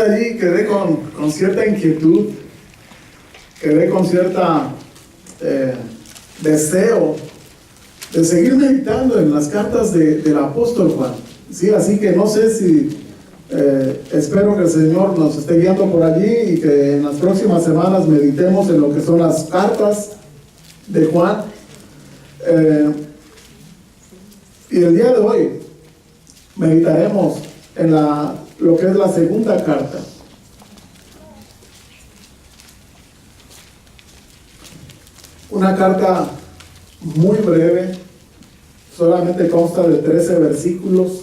allí quedé con cierta inquietud, quedé con cierta deseo de seguir meditando en las cartas del apóstol Juan. Sí, así que no sé si espero que el Señor nos esté guiando por allí y que en las próximas semanas meditemos en lo que son las cartas de Juan. Y el día de hoy meditaremos en lo que es la segunda carta. Una carta muy breve, solamente consta de 13 versículos,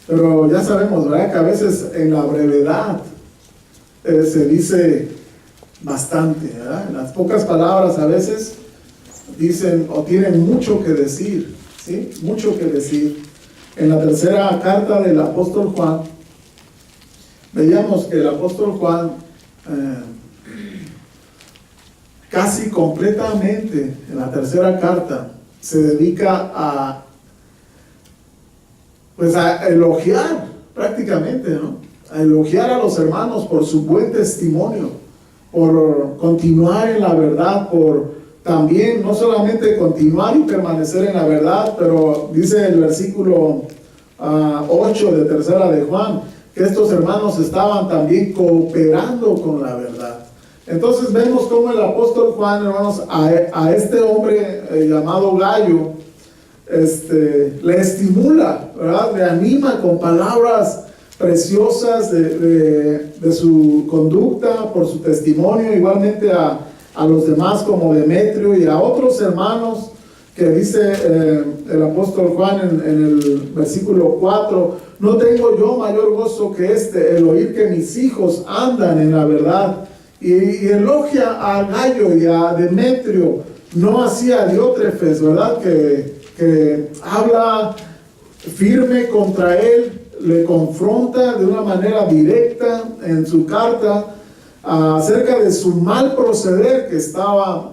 pero ya sabemos, ¿verdad?, que a veces en la brevedad se dice bastante, ¿verdad? En las pocas palabras a veces dicen o tienen mucho que decir, ¿sí? Mucho que decir. En la tercera carta del apóstol Juan, veíamos que el apóstol Juan casi completamente en la tercera carta se dedica a elogiar prácticamente, ¿no? A elogiar a los hermanos por su buen testimonio, por continuar en la verdad, por también no solamente continuar y permanecer en la verdad, pero dice el versículo 8 de tercera de Juan, que estos hermanos estaban también cooperando con la verdad. Entonces vemos cómo el apóstol Juan, hermanos, a este hombre llamado Gayo, le estimula, ¿verdad?, le anima con palabras preciosas de su conducta, por su testimonio, igualmente a los demás como Demetrio y a otros hermanos, que dice el apóstol Juan en el versículo 4, no tengo yo mayor gozo que el oír que mis hijos andan en la verdad. Y elogia a Gayo y a Demetrio, no así a Diótrefes, ¿verdad?, que habla firme contra él, le confronta de una manera directa en su carta acerca de su mal proceder que estaba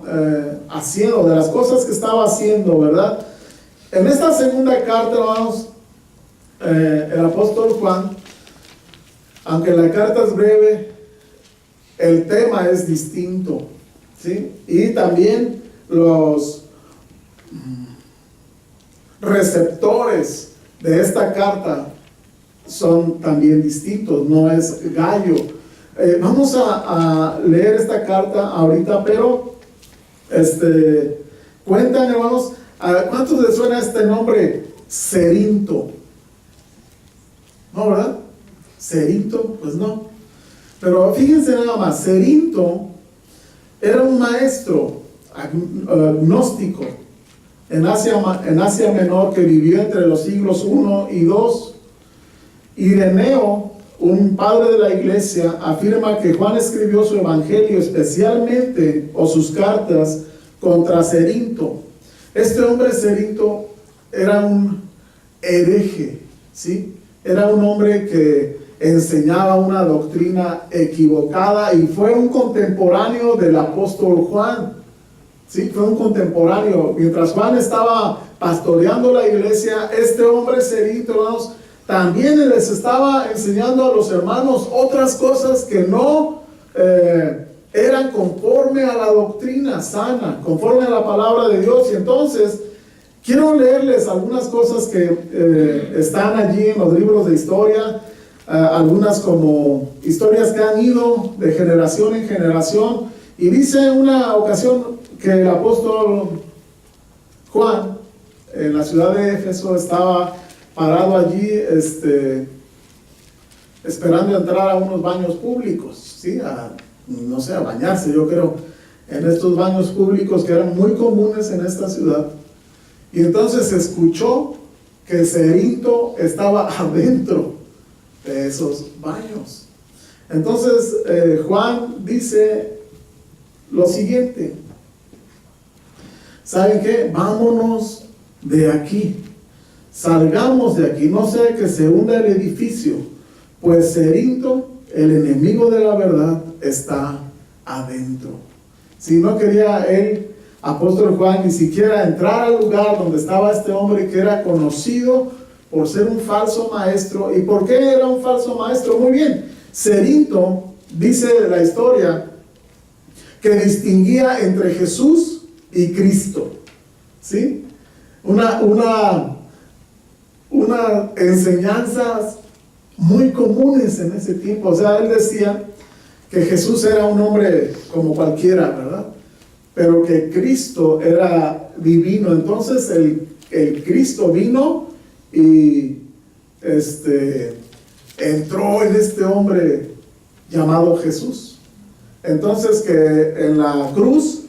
haciendo, de las cosas que estaba haciendo, ¿verdad? En esta segunda carta, hermanos, el apóstol Juan, aunque la carta es breve, el tema es distinto, ¿sí? Y también los receptores de esta carta son también distintos, no es Gayo. Vamos a leer esta carta ahorita, pero cuentan, hermanos, ¿a cuántos les suena este nombre? Cerinto. ¿No, verdad? Cerinto, pues no. Pero fíjense nada más, Cerinto era un maestro gnóstico en Asia Menor, que vivió entre los siglos I y II. Ireneo, un padre de la iglesia, afirma que Juan escribió su evangelio especialmente, o sus cartas, contra Cerinto. Este hombre Cerinto era un hereje, ¿sí? Era un hombre que enseñaba una doctrina equivocada y fue un contemporáneo del apóstol Juan. Sí, fue un contemporáneo. Mientras Juan estaba pastoreando la iglesia, este hombre Cerinto, hermanos, también les estaba enseñando a los hermanos otras cosas que no eran conforme a la doctrina sana, conforme a la palabra de Dios. Y entonces quiero leerles algunas cosas que están allí en los libros de historia, algunas como historias que han ido de generación en generación. Y dice una ocasión que el apóstol Juan en la ciudad de Éfeso estaba parado allí esperando entrar a unos baños públicos, ¿sí? No sé, a bañarse, yo creo, en estos baños públicos que eran muy comunes en esta ciudad. Y entonces escuchó que Cerinto estaba adentro de esos baños. Entonces Juan dice lo siguiente: ¿saben qué? Vámonos de aquí, salgamos de aquí, no sea que se hunda el edificio, pues Cerinto, el enemigo de la verdad, está adentro. Si no quería el apóstol Juan ni siquiera entrar al lugar donde estaba este hombre que era conocido por ser un falso maestro. ¿Y por qué era un falso maestro? Muy bien, Cerinto, dice la historia, que distinguía entre Jesús y Cristo, ¿sí? Una enseñanzas muy comunes en ese tiempo. O sea, él decía que Jesús era un hombre como cualquiera, ¿verdad? Pero que Cristo era divino. Entonces el Cristo vino y entró en este hombre llamado Jesús. Entonces que en la cruz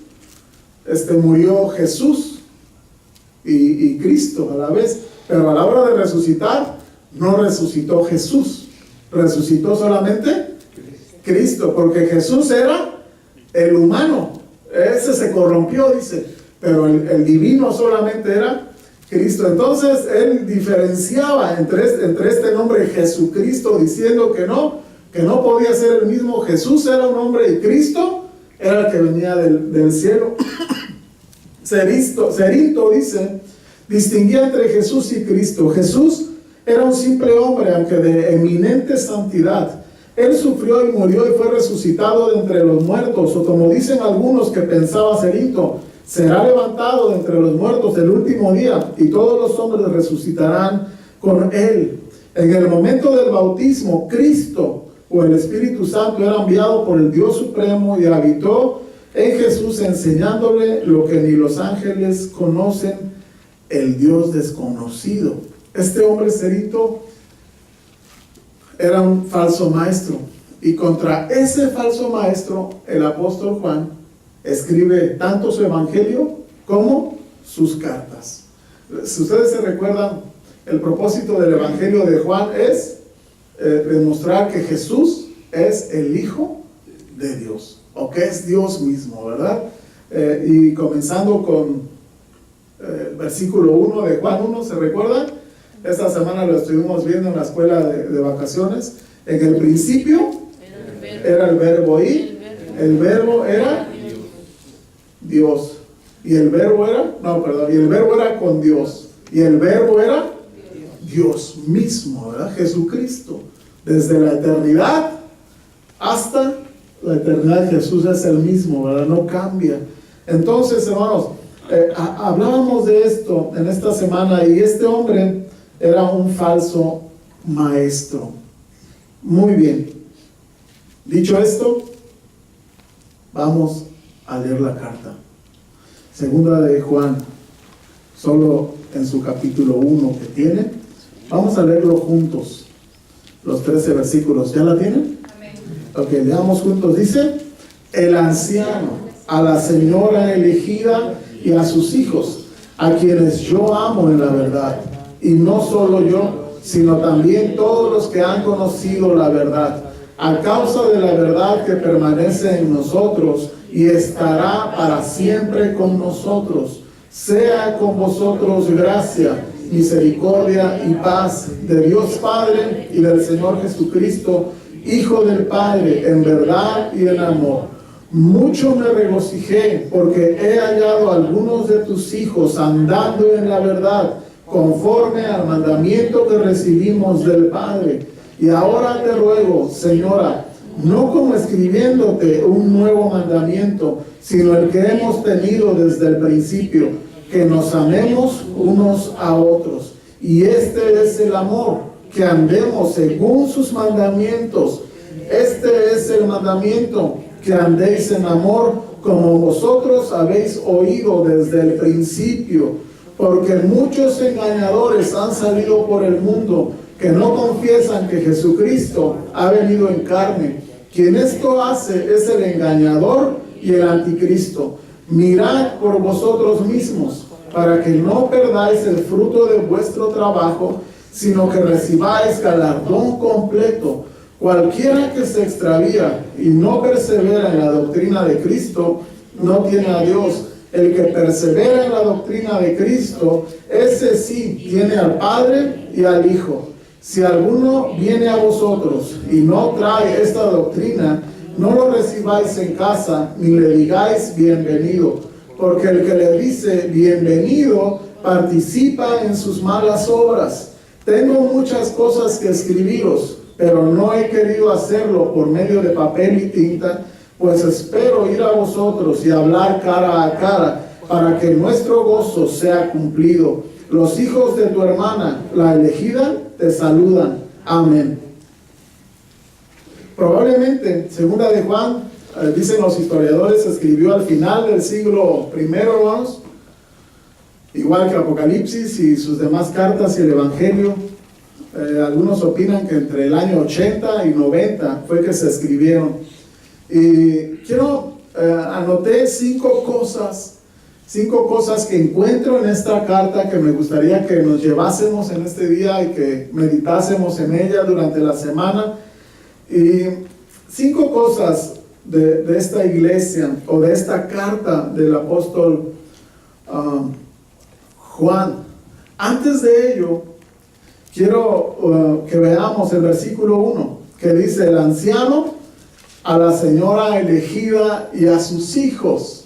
murió Jesús y Cristo a la vez, pero a la hora de resucitar no resucitó Jesús, resucitó solamente Cristo, porque Jesús era el humano, ese se corrompió, dice, pero el divino solamente era Cristo. Entonces él diferenciaba entre este nombre Jesucristo, diciendo que no podía ser el mismo. Jesús era un hombre y Cristo era el que venía del cielo. Cerinto dice, distinguía entre Jesús y Cristo. Jesús era un simple hombre, aunque de eminente santidad. Él sufrió y murió y fue resucitado de entre los muertos, o como dicen algunos que pensaba Cerinto, será levantado de entre los muertos el último día, y todos los hombres resucitarán con él. En el momento del bautismo, Cristo o el Espíritu Santo era enviado por el Dios Supremo y habitó en Jesús, enseñándole lo que ni los ángeles conocen, el Dios desconocido. Este hombre Cerinto era un falso maestro, y contra ese falso maestro el apóstol Juan escribe tanto su evangelio como sus cartas. Si ustedes se recuerdan, el propósito del evangelio de Juan es demostrar que Jesús es el Hijo de Dios, o que es Dios mismo, ¿verdad? Y comenzando con versículo 1 de Juan 1, ¿se recuerdan? Esta semana lo estuvimos viendo en la escuela de vacaciones. En el principio era el verbo, y el verbo era Dios. Y el verbo era, y el verbo era con Dios. Y el verbo era Dios mismo, ¿verdad? Jesucristo. Desde la eternidad hasta la eternidad, Jesús es el mismo, ¿verdad? No cambia. Entonces, hermanos, hablábamos de esto en esta semana, y este hombre era un falso maestro. Muy bien. Dicho esto, vamos a leer la carta. Segunda de Juan, solo en su capítulo 1 que tiene. Vamos a leerlo juntos, los 13 versículos. ¿Ya la tienen? Amén. Ok, leamos juntos. Dice: el anciano, a la señora elegida y a sus hijos, a quienes yo amo en la verdad, y no solo yo, sino también todos los que han conocido la verdad, a causa de la verdad que permanece en nosotros y estará para siempre con nosotros. Sea con vosotros gracia, misericordia y paz de Dios Padre y del Señor Jesucristo, Hijo del Padre, en verdad y en amor. Mucho me regocijé porque he hallado a algunos de tus hijos andando en la verdad, conforme al mandamiento que recibimos del Padre. Y ahora te ruego, Señora, no como escribiéndote un nuevo mandamiento, sino el que hemos tenido desde el principio, que nos amemos unos a otros. Y este es el amor, que andemos según sus mandamientos. Este es el mandamiento, que andéis en amor, como vosotros habéis oído desde el principio. Porque muchos engañadores han salido por el mundo, que no confiesan que Jesucristo ha venido en carne. Quien esto hace es el engañador y el anticristo. Mirad por vosotros mismos, para que no perdáis el fruto de vuestro trabajo, sino que recibáis galardón completo. Cualquiera que se extravía y no persevera en la doctrina de Cristo, no tiene a Dios. El que persevera en la doctrina de Cristo, ese sí tiene al Padre y al Hijo. Si alguno viene a vosotros y no trae esta doctrina, no lo recibáis en casa, ni le digáis bienvenido, porque el que le dice bienvenido participa en sus malas obras. Tengo muchas cosas que escribiros, pero no he querido hacerlo por medio de papel y tinta, pues espero ir a vosotros y hablar cara a cara, para que nuestro gozo sea cumplido. Los hijos de tu hermana, la elegida, te saludan. Amén. Probablemente, segunda de Juan, dicen los historiadores, se escribió al final del siglo I, hermanos, igual que Apocalipsis y sus demás cartas y el Evangelio. Algunos opinan que entre el año 80 y 90 fue que se escribieron. Y anoté 5 cosas que encuentro en esta carta que me gustaría que nos llevásemos en este día y que meditásemos en ella durante la semana. Y 5 cosas de esta iglesia o de esta carta del apóstol Juan. Antes de ello, quiero que veamos el versículo 1, que dice: el anciano a la señora elegida y a sus hijos.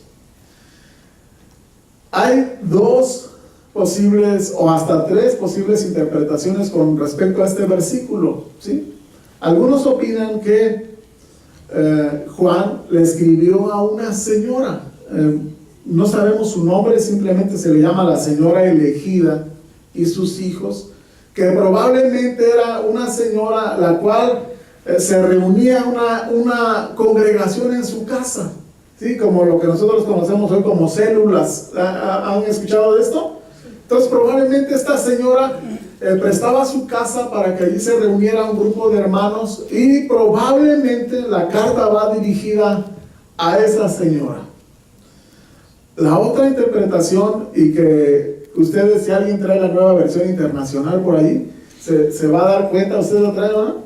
Hay 2 posibles o hasta 3 posibles interpretaciones con respecto a este versículo, ¿sí? Algunos opinan que Juan le escribió a una señora, no sabemos su nombre, simplemente se le llama la señora elegida y sus hijos, que probablemente era una señora la cual se reunía una congregación en su casa, ¿sí? Como lo que nosotros conocemos hoy como células. ¿Han escuchado de esto? Entonces probablemente esta señora prestaba su casa para que allí se reuniera un grupo de hermanos, y probablemente la carta va dirigida a esa señora. La otra interpretación, y que ustedes, si alguien trae la Nueva Versión Internacional por ahí, se va a dar cuenta, ustedes lo traen, ¿no?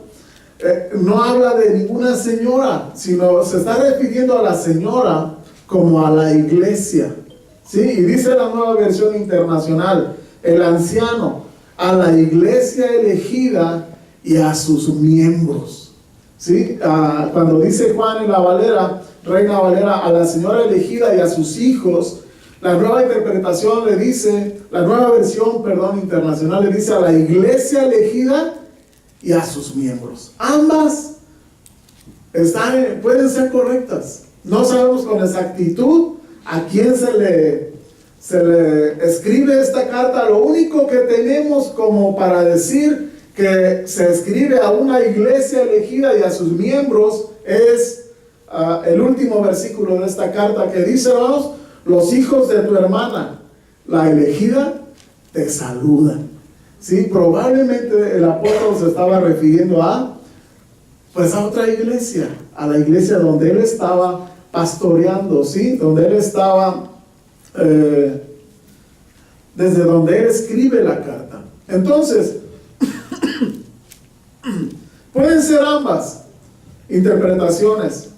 No habla de ninguna señora, sino se está refiriendo a la señora como a la iglesia, ¿sí? Y dice la Nueva Versión Internacional: el anciano a la iglesia elegida y a sus miembros, ¿sí? Cuando dice Juan en la Valera, Reina Valera, a la señora elegida y a sus hijos, la nueva interpretación le dice, la Nueva Versión, Internacional le dice: a la iglesia elegida y a sus miembros. Ambas pueden ser correctas. No sabemos con exactitud a quién se le escribe esta carta. Lo único que tenemos como para decir que se escribe a una iglesia elegida y a sus miembros es el último versículo de esta carta, que dice, hermanos: los hijos de tu hermana, la elegida, te saludan. Sí, probablemente el apóstol se estaba refiriendo a otra iglesia, a la iglesia donde él estaba pastoreando, ¿sí? Donde él estaba, desde donde él escribe la carta. Entonces, pueden ser ambas interpretaciones.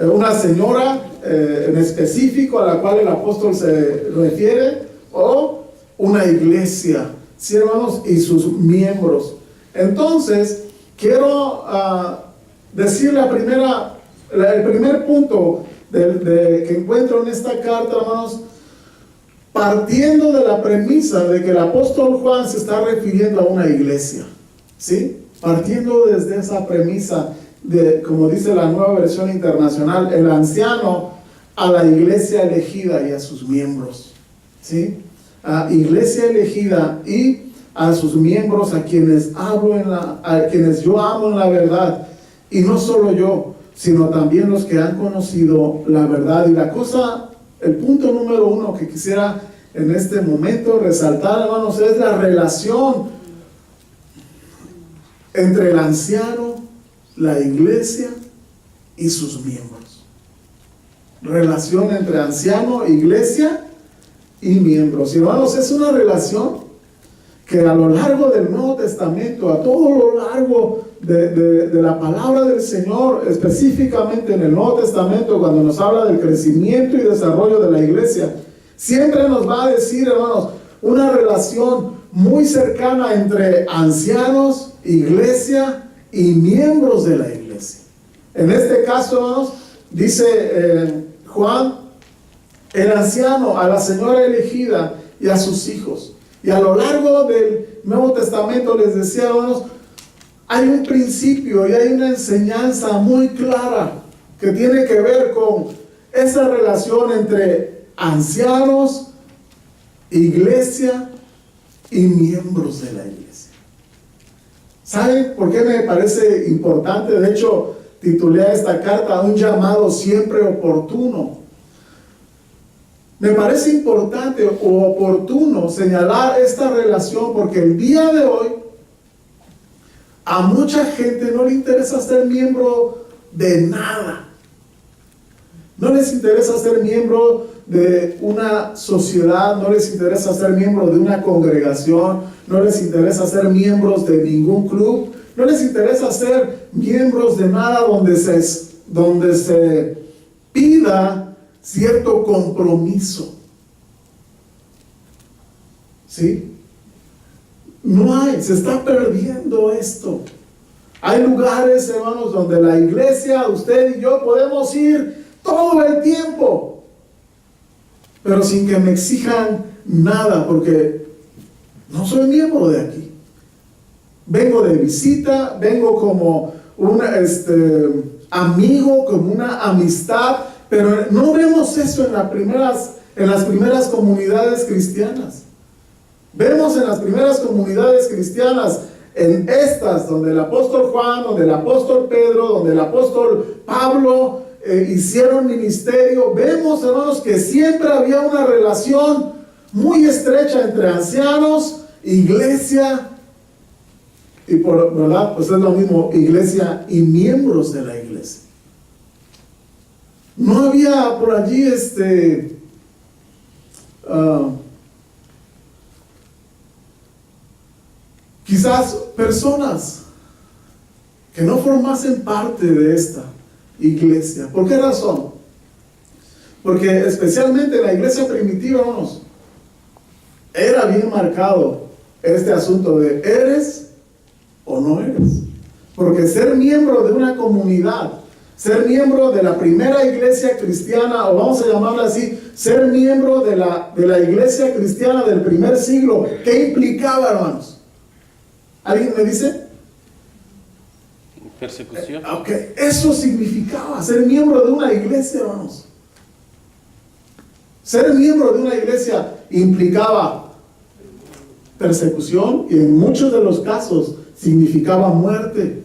Una señora en específico a la cual el apóstol se refiere, o una iglesia, sí, hermanos, y sus miembros. Entonces, quiero decir el primer punto que encuentro en esta carta, hermanos, partiendo de la premisa de que el apóstol Juan se está refiriendo a una iglesia, ¿sí? Partiendo desde esa premisa como dice la Nueva Versión Internacional, el anciano a la iglesia elegida y a sus miembros, ¿sí? Iglesia elegida y a sus miembros, a quienes yo amo en la verdad, y no solo yo, sino también los que han conocido la verdad. Y el punto número 1 que quisiera en este momento resaltar, hermanos, es la relación entre el anciano, la iglesia y sus miembros. Relación entre anciano, iglesia y miembros. Y hermanos, es una relación que a lo largo del Nuevo Testamento, a todo lo largo de la palabra del Señor, específicamente en el Nuevo Testamento, cuando nos habla del crecimiento y desarrollo de la iglesia, siempre nos va a decir, hermanos, una relación muy cercana entre ancianos, iglesia y miembros de la iglesia. En este caso, hermanos, dice Juan, el anciano a la señora elegida y a sus hijos. Y a lo largo del Nuevo Testamento les decía, hermanos, hay un principio y hay una enseñanza muy clara que tiene que ver con esa relación entre ancianos, iglesia y miembros de la iglesia. ¿Saben por qué me parece importante? De hecho, titulé a esta carta un llamado siempre oportuno. Me parece importante o oportuno señalar esta relación porque el día de hoy a mucha gente no le interesa ser miembro de nada. No les interesa ser miembro de una sociedad, no les interesa ser miembro de una congregación, no les interesa ser miembros de ningún club, no les interesa ser miembros de nada donde se pida cierto compromiso. ¿Sí? No hay, se está perdiendo esto. Hay lugares, hermanos, donde la iglesia, usted y yo podemos ir todo el tiempo, pero sin que me exijan nada, porque no soy miembro de aquí. Vengo de visita, vengo como un amigo, como una amistad, pero no vemos eso en las primeras comunidades cristianas. Vemos en las primeras comunidades cristianas, en estas, donde el apóstol Juan, donde el apóstol Pedro, donde el apóstol Pablo hicieron ministerio, vemos, hermanos, que siempre había una relación muy estrecha entre ancianos, iglesia, y ¿verdad? Pues es lo mismo, iglesia y miembros de la iglesia. No había por allí quizás personas que no formasen parte de esta iglesia. ¿Por qué razón? Porque especialmente en la iglesia primitiva, hermanos, era bien marcado este asunto de ¿eres o no eres? Porque ser miembro de una comunidad, ser miembro de la primera iglesia cristiana, o vamos a llamarla así, ser miembro de la iglesia cristiana del primer siglo, ¿qué implicaba, hermanos? ¿Alguien me dice? Persecución. Okay. Eso significaba ser miembro de una iglesia, hermanos. Ser miembro de una iglesia implicaba persecución y en muchos de los casos significaba muerte.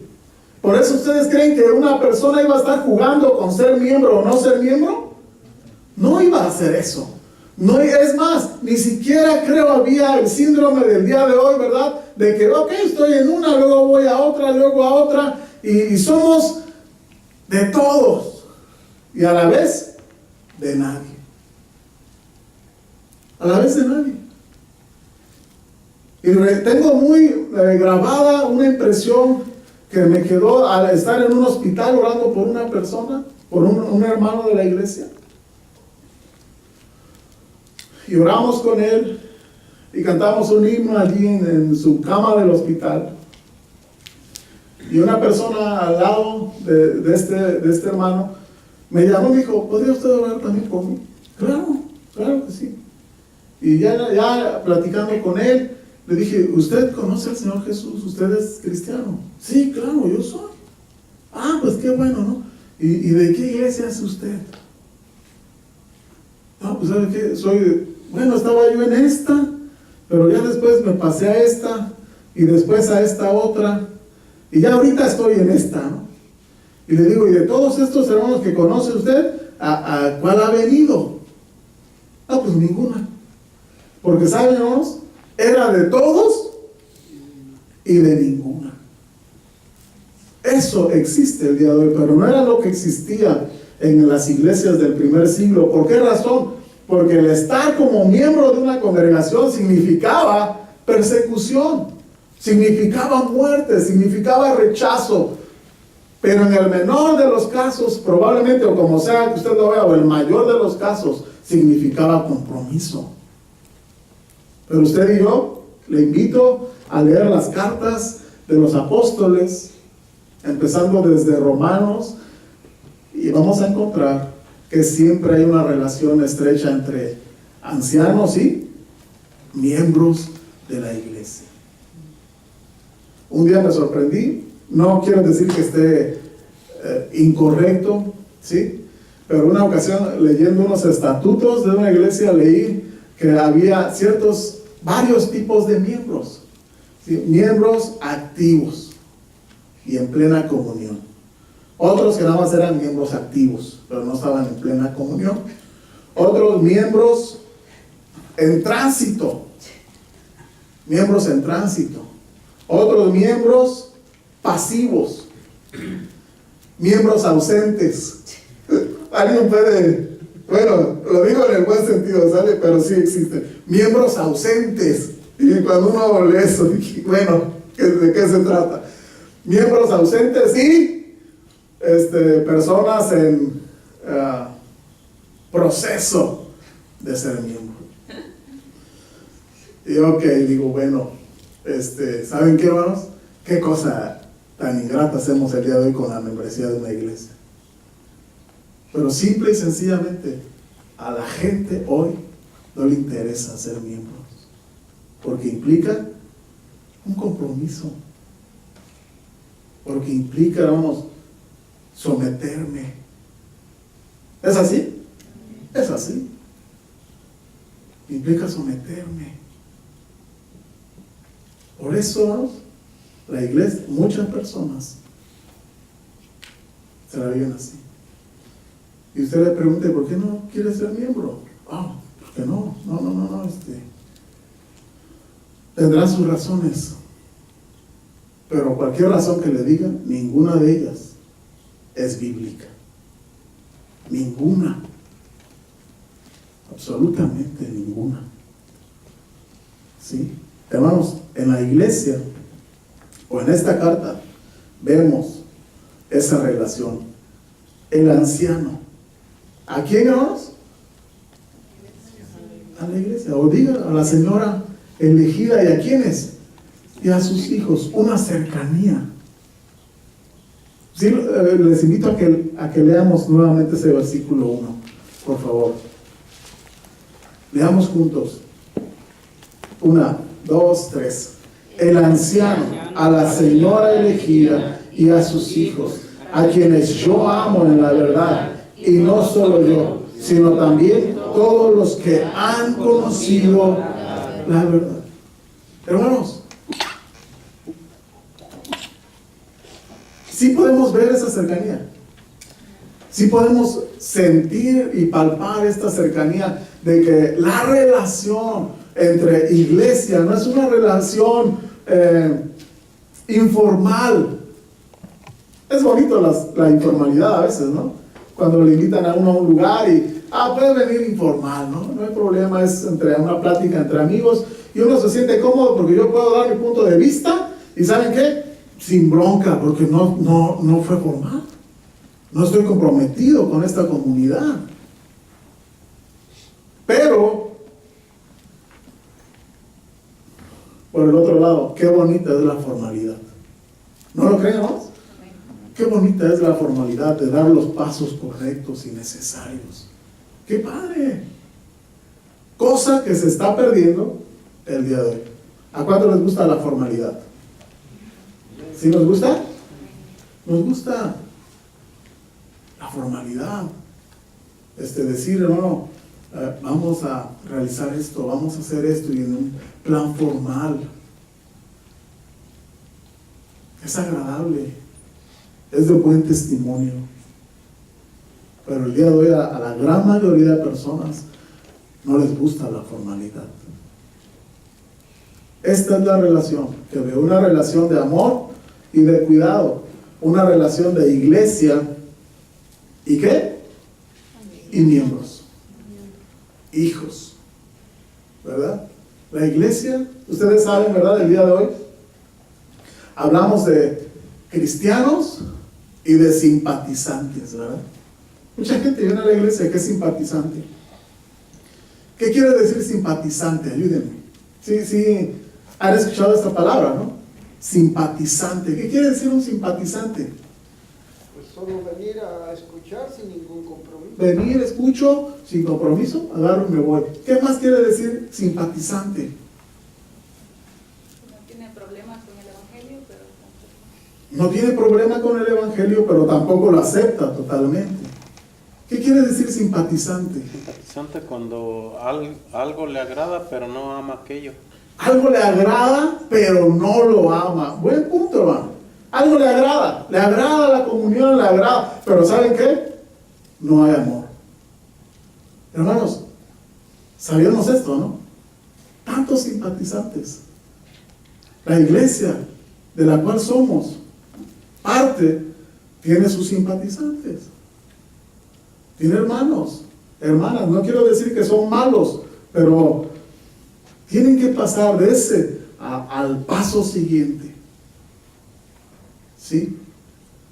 Por eso ustedes creen que una persona iba a estar jugando con ser miembro o no ser miembro. No iba a hacer eso. No, es más, ni siquiera creo había el síndrome del día de hoy, ¿verdad? De que, ok, estoy en una, luego voy a otra, luego a otra, y somos de todos, y a la vez de nadie. A la vez de nadie. Y tengo muy grabada una impresión que me quedó al estar en un hospital orando por una persona, por un hermano de la iglesia. Y oramos con él y cantamos un himno allí en su cama del hospital. Y una persona al lado de este hermano me llamó y me dijo, ¿podría usted orar también por mí? Claro que sí. Y ya platicando con él, le dije, ¿usted conoce al Señor Jesús? ¿Usted es cristiano? Sí, claro, yo soy. Ah, pues qué bueno, ¿no? ¿Y de qué iglesia es usted? No, pues ¿sabe qué? Bueno, estaba yo en esta, pero ya después me pasé a esta, y después a esta otra, y ya ahorita estoy en esta, ¿no? Y le digo, ¿y de todos estos hermanos que conoce usted, a cuál ha venido? Ah, pues ninguna. Porque, ¿saben, hermanos? Era de todos y de ninguna. Eso existe el día de hoy, pero no era lo que existía en las iglesias del primer siglo. ¿Por qué razón? Porque el estar como miembro de una congregación significaba persecución, significaba muerte, significaba rechazo. Pero en el menor de los casos, probablemente, o como sea que usted lo vea, o el mayor de los casos, significaba compromiso. Pero usted y yo, le invito a leer las cartas de los apóstoles, empezando desde Romanos, y vamos a encontrar que siempre hay una relación estrecha entre ancianos y miembros de la iglesia. Un día me sorprendí No quiero decir que esté incorrecto, ¿sí? Pero una ocasión, leyendo unos estatutos de una iglesia, leí que había varios tipos de miembros, ¿sí? Miembros activos y en plena comunión. Otros que nada más eran miembros activos, pero no estaban en plena comunión. Otros miembros en tránsito. Miembros en tránsito. Otros miembros pasivos. Miembros ausentes. Alguien puede, bueno, lo digo en el buen sentido, ¿sale? Pero sí existen. Miembros ausentes. Y cuando uno lee eso, bueno, ¿de qué se trata? Miembros ausentes y personas en proceso de ser miembro. Y ok, digo, bueno, ¿saben qué, hermanos? Qué cosa tan ingrata hacemos el día de hoy con la membresía de una iglesia. Pero simple y sencillamente, a la gente hoy no le interesa ser miembros, porque implica un compromiso, porque implica, hermanos, someterme. ¿Es así? Es así. Implica someterme. Por eso, la iglesia, muchas personas se la viven así. Y usted le pregunte, ¿por qué no quiere ser miembro? ¿Por qué no? No. Tendrá sus razones. Pero cualquier razón que le diga, ninguna de ellas es bíblica. Ninguna. Absolutamente ninguna. ¿Sí? Hermanos, en la iglesia o en esta carta vemos esa relación. El anciano. ¿A quién, hermanos? A la iglesia. O diga, a la señora elegida. ¿Y a quiénes? Y a sus hijos. Una cercanía. Sí, les invito a que leamos nuevamente ese versículo 1, por favor. Leamos juntos. 1, 2, 3. El anciano, a la señora elegida y a sus hijos, a quienes yo amo en la verdad, y no solo yo, sino también todos los que han conocido la verdad. Hermanos, sí podemos ver esa cercanía. Sí podemos sentir y palpar esta cercanía de que la relación entre iglesia no es una relación informal. Es bonito la informalidad a veces, ¿no? Cuando le invitan a uno a un lugar y, puede venir informal, ¿no? No hay problema, es una plática entre amigos y uno se siente cómodo porque yo puedo dar mi punto de vista y ¿saben qué? Sin bronca, porque no fue formal. No estoy comprometido con esta comunidad. Pero, por el otro lado, qué bonita es la formalidad. ¿No lo creen, no? Qué bonita es la formalidad de dar los pasos correctos y necesarios. ¡Qué padre! Cosa que se está perdiendo el día de hoy. ¿A cuánto les gusta la formalidad? ¿Sí nos gusta? Nos gusta la formalidad. Decir, hermano, vamos a realizar esto, vamos a hacer esto y en un plan formal. Es agradable. Es de buen testimonio. Pero el día de hoy a la gran mayoría de personas no les gusta la formalidad. Esta es la relación que veo, una relación de amor y de cuidado, una relación de iglesia y ¿qué? Y miembros, hijos, ¿verdad? La iglesia, ustedes saben, ¿verdad? El día de hoy hablamos de cristianos y de simpatizantes, ¿verdad? Mucha gente viene a la iglesia que es simpatizante. ¿Qué quiere decir simpatizante? Ayúdenme. Sí, han escuchado esta palabra, ¿no? Simpatizante. ¿Qué quiere decir un simpatizante? Pues solo venir a escuchar sin ningún compromiso. Venir, escucho, sin compromiso, agarro y me voy. ¿Qué más quiere decir simpatizante? No tiene problemas con el evangelio, pero No tiene problema con el evangelio, pero tampoco lo acepta totalmente. ¿Qué quiere decir simpatizante? Simpatizante cuando algo le agrada, pero no ama aquello. Algo le agrada, pero no lo ama. Buen punto, hermano. Algo le agrada la comunión, le agrada, pero ¿saben qué? No hay amor. Hermanos, sabíamos esto, ¿no? Tantos simpatizantes. La iglesia de la cual somos parte tiene sus simpatizantes. Tiene hermanos, hermanas. No quiero decir que son malos, pero tienen que pasar de ese al paso siguiente. ¿Sí?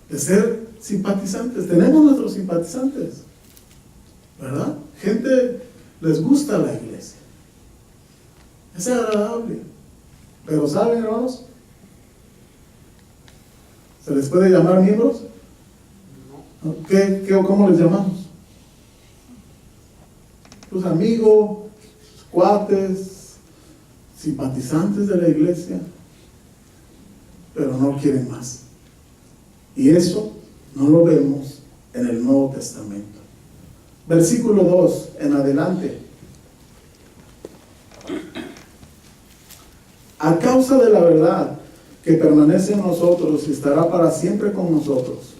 De ser simpatizantes. Tenemos nuestros simpatizantes, ¿verdad? Gente les gusta la iglesia. Es agradable. Pero ¿saben, hermanos? ¿Se les puede llamar miembros? ¿Cómo les llamamos? Tus amigos, sus cuates, simpatizantes de la iglesia, pero no quieren más. Y eso no lo vemos en el Nuevo Testamento. Versículo 2 en adelante. A causa de la verdad que permanece en nosotros y estará para siempre con nosotros,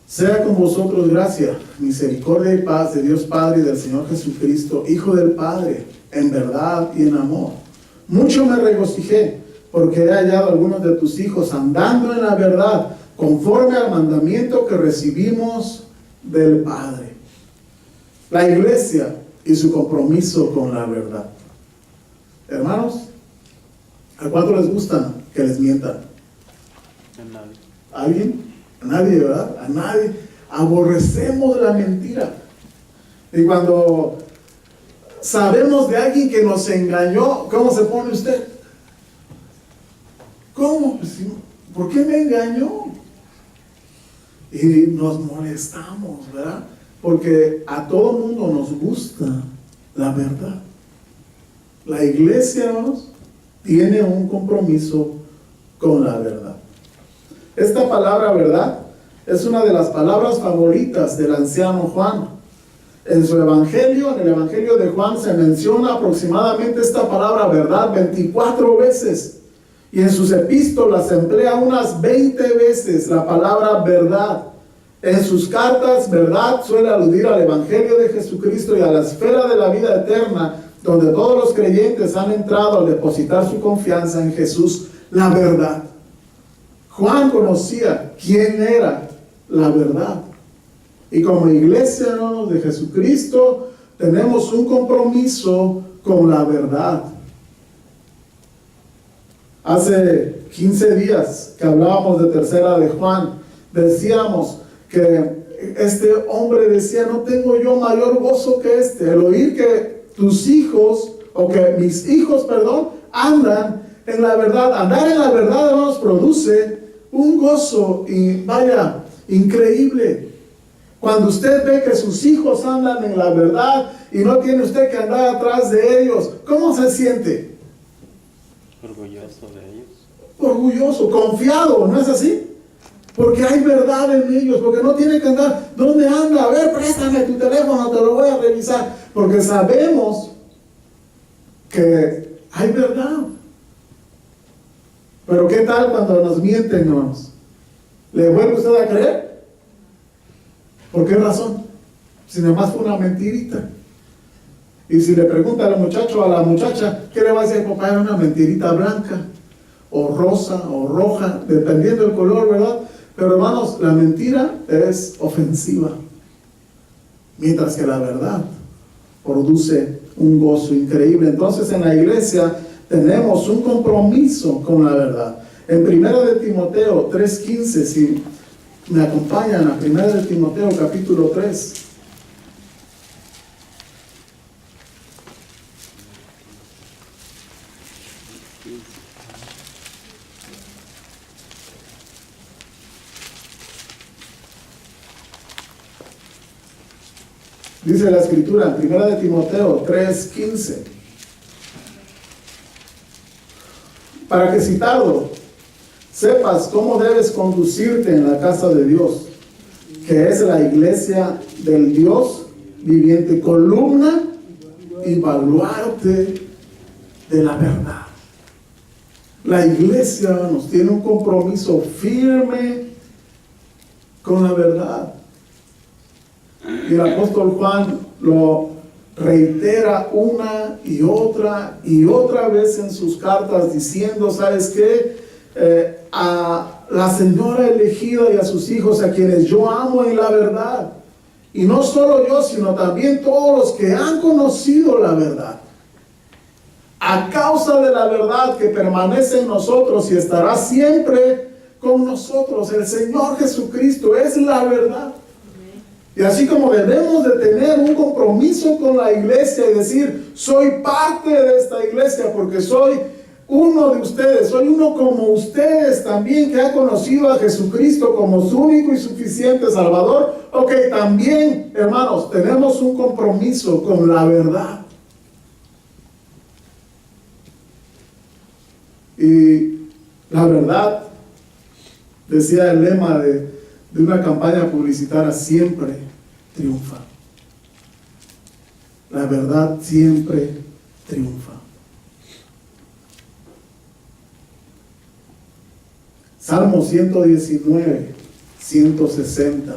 sea con vosotros gracia, misericordia y paz de Dios Padre y del Señor Jesucristo, Hijo del Padre, en verdad y en amor. Mucho me regocijé, porque he hallado a algunos de tus hijos andando en la verdad, conforme al mandamiento que recibimos del Padre. La iglesia y su compromiso con la verdad. Hermanos, ¿a cuánto les gusta que les mientan? A nadie. ¿A alguien? A nadie, ¿verdad? A nadie. Aborrecemos la mentira. Y cuando sabemos de alguien que nos engañó, ¿cómo se pone usted? ¿Cómo? Pues, ¿por qué me engañó? Y nos molestamos, ¿verdad? Porque a todo mundo nos gusta la verdad. La iglesia, hermanos, tiene un compromiso con la verdad. Esta palabra verdad es una de las palabras favoritas del anciano Juan. En su evangelio, en el evangelio de Juan, se menciona aproximadamente esta palabra verdad 24 veces. Y en sus epístolas se emplea unas 20 veces la palabra verdad. En sus cartas, verdad suele aludir al evangelio de Jesucristo y a la esfera de la vida eterna, donde todos los creyentes han entrado al depositar su confianza en Jesús, la verdad. Juan conocía quién era la verdad. Y como iglesia, hermanos, de Jesucristo, tenemos un compromiso con la verdad. Hace 15 días que hablábamos de tercera de Juan, decíamos que este hombre decía, no tengo yo mayor gozo que este, el oír que tus hijos, o que mis hijos, perdón, andan en la verdad. Andar en la verdad, hermanos, produce un gozo, y vaya, increíble. Cuando usted ve que sus hijos andan en la verdad y no tiene usted que andar atrás de ellos, ¿cómo se siente? Orgulloso de ellos. Orgulloso, confiado, ¿no es así? Porque hay verdad en ellos, porque no tiene que andar, ¿dónde anda? A ver, préstame tu teléfono, te lo voy a revisar. Porque sabemos que hay verdad. Pero ¿qué tal cuando nos mienten, hermanos? ¿Le vuelve usted a creer? ¿Por qué razón? Si nada más fue una mentirita. Y si le pregunta al muchacho o a la muchacha, ¿qué le va a decir? Papá, era una mentirita blanca, o rosa, o roja, dependiendo del color, ¿verdad? Pero hermanos, la mentira es ofensiva, mientras que la verdad produce un gozo increíble. Entonces, en la iglesia tenemos un compromiso con la verdad. En 1 de Timoteo 3:15, si me acompañan a 1 de Timoteo capítulo 3. Dice la escritura en 1 de Timoteo 3:15. Para que si tardo, sepas cómo debes conducirte en la casa de Dios, que es la iglesia del Dios viviente, columna y baluarte de la verdad. La iglesia nos tiene un compromiso firme con la verdad. Y el apóstol Juan lo reitera una y otra vez en sus cartas diciendo, ¿sabes qué? A la señora elegida y a sus hijos, a quienes yo amo en la verdad. Y no solo yo, sino también todos los que han conocido la verdad. A causa de la verdad que permanece en nosotros y estará siempre con nosotros. El Señor Jesucristo es la verdad. Y así como debemos de tener un compromiso con la iglesia y decir, soy parte de esta iglesia porque soy uno de ustedes, soy uno como ustedes también que ha conocido a Jesucristo como su único y suficiente Salvador. Ok, también, hermanos, tenemos un compromiso con la verdad. Y la verdad, decía el lema de una campaña publicitaria, siempre triunfa. La verdad siempre triunfa. Salmo 119, 160.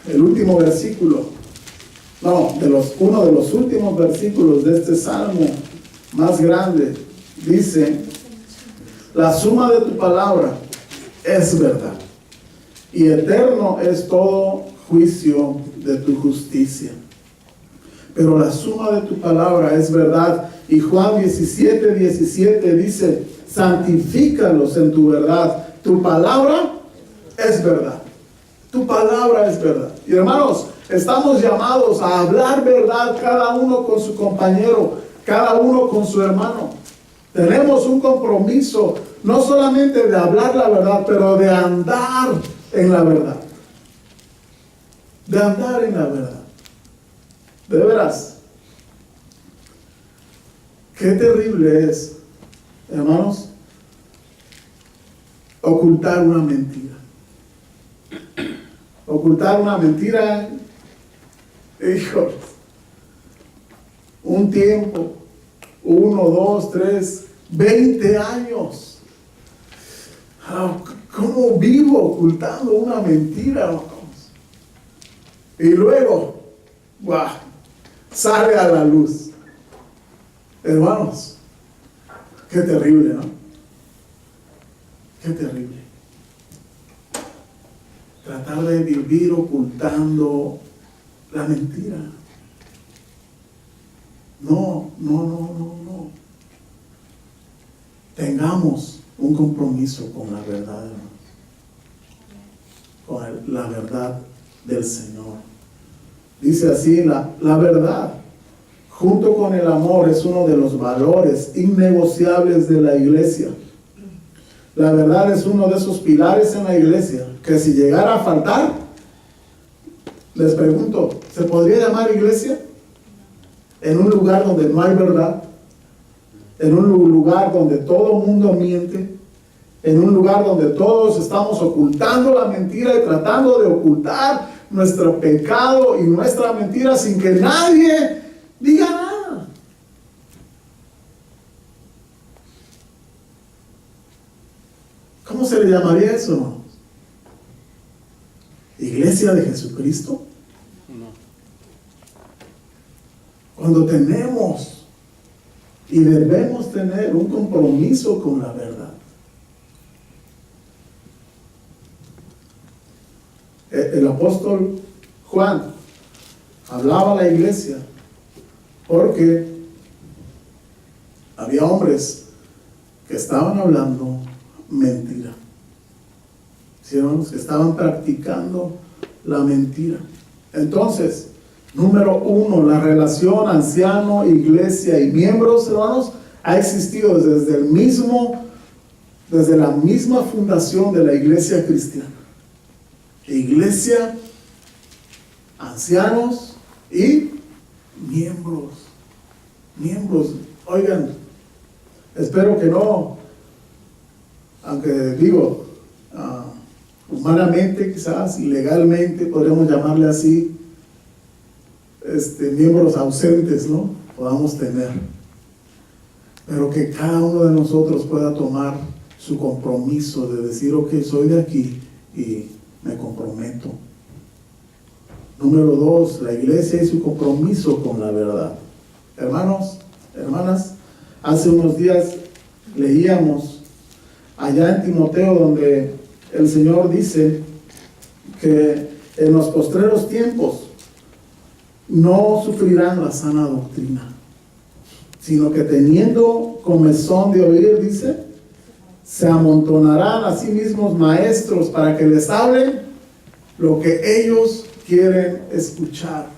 El último versículo, uno de los últimos versículos de este salmo más grande, dice: la suma de tu palabra es verdad, y eterno es todo juicio de tu justicia. Pero la suma de tu palabra es verdad. Y Juan 17, 17 dice: santifícalos en tu verdad. Tu palabra es verdad. Tu palabra es verdad. Y hermanos, estamos llamados a hablar verdad, cada uno con su compañero, cada uno con su hermano. Tenemos un compromiso, no solamente de hablar la verdad, pero de andar en la verdad. De andar en la verdad. De veras, qué terrible es, hermanos, ocultar una mentira. Ocultar una mentira, hijos, un tiempo, 1, 2, 3, 20 años. ¿Cómo vivo ocultando una mentira, hermanos? Y luego, ¡guau!, sale a la luz. Hermanos, qué terrible, ¿no? Qué terrible. Tratar de vivir ocultando la mentira. No. Tengamos un compromiso con la verdad, hermanos. Con la verdad del Señor. Dice así, la verdad, junto con el amor, es uno de los valores innegociables de la iglesia. La verdad es uno de esos pilares en la iglesia que si llegara a faltar, les pregunto, ¿se podría llamar iglesia? En un lugar donde no hay verdad, en un lugar donde todo el mundo miente, en un lugar donde todos estamos ocultando la mentira y tratando de ocultar nuestro pecado y nuestra mentira sin que nadie diga nada. ¿Cómo se le llamaría eso, hermanos? ¿Iglesia de Jesucristo? No. Cuando tenemos y debemos tener un compromiso con la verdad. El apóstol Juan hablaba a la iglesia porque había hombres que estaban hablando mentira. ¿Sí, hermanos? Que estaban practicando la mentira. Entonces, Número uno, la relación anciano, iglesia y miembros, hermanos, ha existido desde la misma fundación de la iglesia cristiana. Iglesia, ancianos y miembros. Oigan, espero que no, aunque digo, humanamente quizás, ilegalmente, podríamos llamarle así, miembros ausentes, ¿no? Podamos tener. Pero que cada uno de nosotros pueda tomar su compromiso de decir, ok, soy de aquí y me comprometo. Número dos, la iglesia y su compromiso con la verdad. Hermanos, hermanas, hace unos días leíamos allá en Timoteo donde el Señor dice que en los postreros tiempos no sufrirán la sana doctrina, sino que teniendo comezón de oír, dice, se amontonarán a sí mismos maestros para que les hablen lo que ellos quieren escuchar.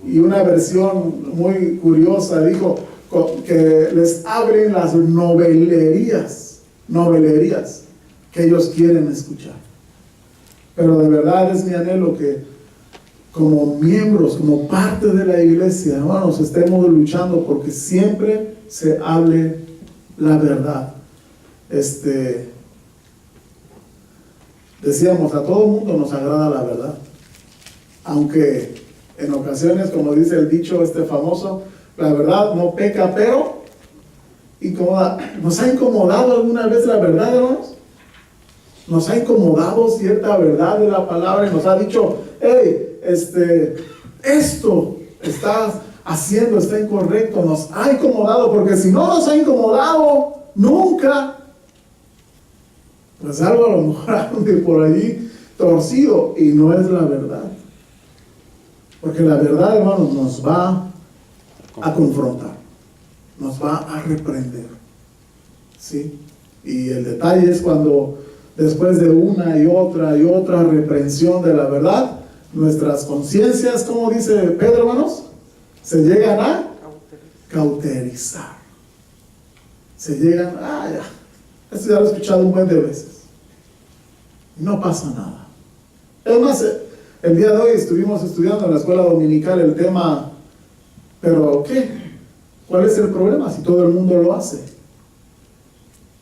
Y una versión muy curiosa dijo que les hablen las novelerías que ellos quieren escuchar. Pero de verdad es mi anhelo que como miembros, como parte de la iglesia, hermanos, estemos luchando porque siempre se hable la verdad. Decíamos, a todo mundo nos agrada la verdad, aunque en ocasiones, como dice el dicho famoso, la verdad no peca, pero incomoda. ¿Nos ha incomodado alguna vez la verdad, hermanos? Nos ha incomodado cierta verdad de la palabra y nos ha dicho, hey, esto estás haciendo, está incorrecto. Nos ha incomodado, porque si no nos ha incomodado nunca, pues algo a lo mejor ande por allí torcido y no es la verdad. Porque la verdad, hermanos, nos va a confrontar, nos va a reprender, ¿sí? Y el detalle es cuando después de una y otra reprensión de la verdad, nuestras conciencias, como dice Pedro, hermanos, se llegan a cauterizar. Se llegan, ya, esto ya lo he escuchado un buen de veces. No pasa nada. Es más, el día de hoy estuvimos estudiando en la escuela dominical el tema, pero ¿qué? ¿Cuál es el problema si todo el mundo lo hace?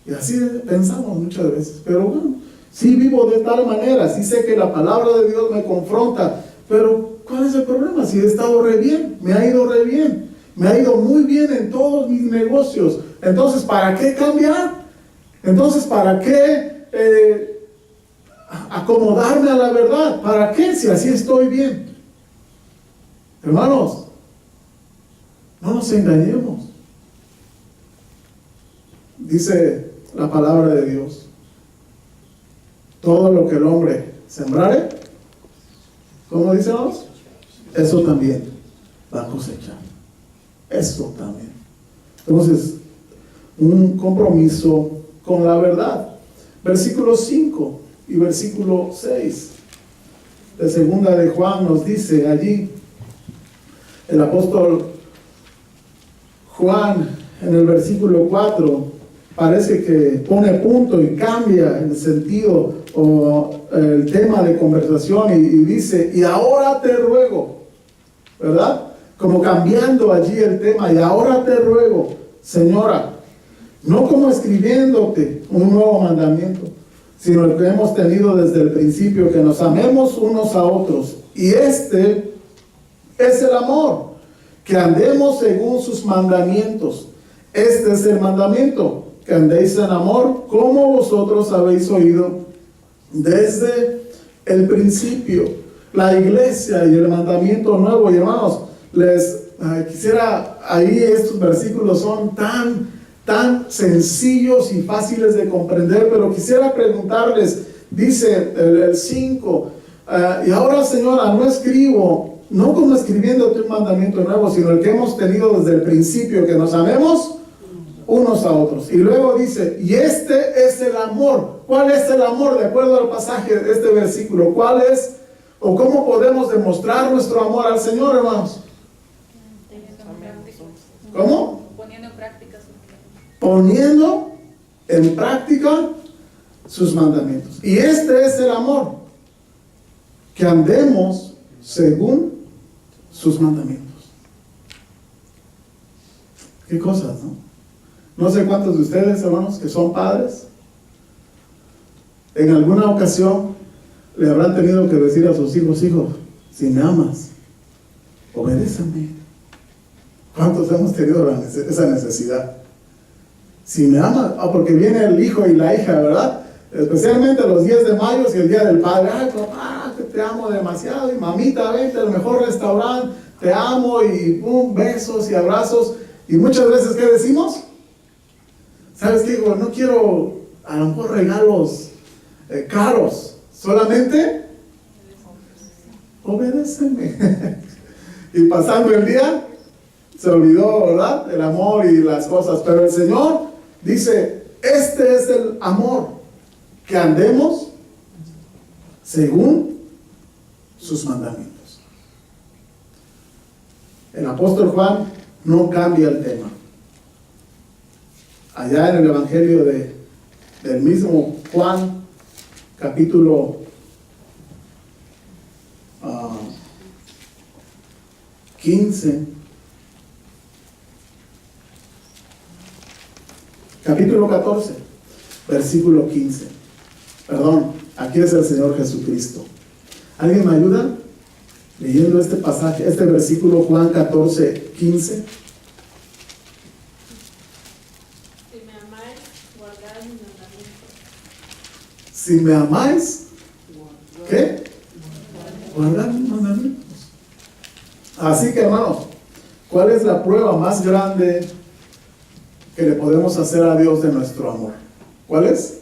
Y así pensamos muchas veces, pero bueno, sí vivo de tal manera, sí sé que la palabra de Dios me confronta, pero ¿cuál es el problema? Si he estado re bien, me ha ido re bien, me ha ido muy bien en todos mis negocios, entonces ¿para qué cambiar? Entonces ¿para qué acomodarme a la verdad? ¿Para qué si así estoy bien? Hermanos, no nos engañemos. Dice la palabra de Dios, todo lo que el hombre sembrare, ¿cómo dice Dios? Eso también va a cosechar. Eso también. Entonces, un compromiso con la verdad. Versículo 5 y versículo 6 de segunda de Juan nos dice allí, el apóstol Juan en el versículo 4 parece que pone punto y cambia el sentido o el tema de conversación y dice, y ahora te ruego, ¿verdad? Como cambiando allí el tema, y ahora te ruego, señora, no como escribiéndote un nuevo mandamiento, sino el que hemos tenido desde el principio, que nos amemos unos a otros. Y este es el amor, que andemos según sus mandamientos. Este es el mandamiento, que andéis en amor, como vosotros habéis oído desde el principio. La iglesia y el mandamiento nuevo, y hermanos, les quisiera, ahí estos versículos son tan sencillos y fáciles de comprender, pero quisiera preguntarles, dice el 5, y ahora, señora, no escribo, no como escribiéndote un mandamiento nuevo, sino el que hemos tenido desde el principio, que nos amemos unos a otros. Y luego dice, y este es el amor. ¿Cuál es el amor? De acuerdo al pasaje de este versículo, ¿cuál es ¿O cómo podemos demostrar nuestro amor al Señor, hermanos? ¿Cómo? Poniendo en práctica sus mandamientos. Poniendo en práctica sus mandamientos. Y este es el amor, que andemos según sus mandamientos. ¿Qué cosas, no? No sé cuántos de ustedes, hermanos, que son padres, en alguna ocasión le habrán tenido que decir a sus hijos: hijo, si me amas, obedézame. ¿Cuántos hemos tenido esa necesidad? Si me amas, porque viene el hijo y la hija, ¿verdad? Especialmente los 10 de mayo y el día del padre. Ay, papá, que te amo demasiado, y mamita, vente al mejor restaurante, te amo, y pum, besos y abrazos. Y muchas veces, ¿qué decimos? ¿Sabes qué? Digo, no quiero a lo mejor regalos caros, solamente obedéceme. Y pasando el día, se olvidó, ¿verdad?, el amor y las cosas. Pero el Señor dice: este es el amor, que andemos según sus mandamientos. El apóstol Juan no cambia el tema. Allá en el Evangelio del mismo Juan, capítulo 15, capítulo 14, versículo 15. Perdón, aquí es el Señor Jesucristo. ¿Alguien me ayuda leyendo este pasaje, este versículo, Juan 14, 15? Si me amáis, guardad mis mandamientos. Si me amáis, ¿qué? Guardad mis mandamientos. Así que, hermanos, ¿cuál es la prueba más grande que le podemos hacer a Dios de nuestro amor? ¿Cuál es?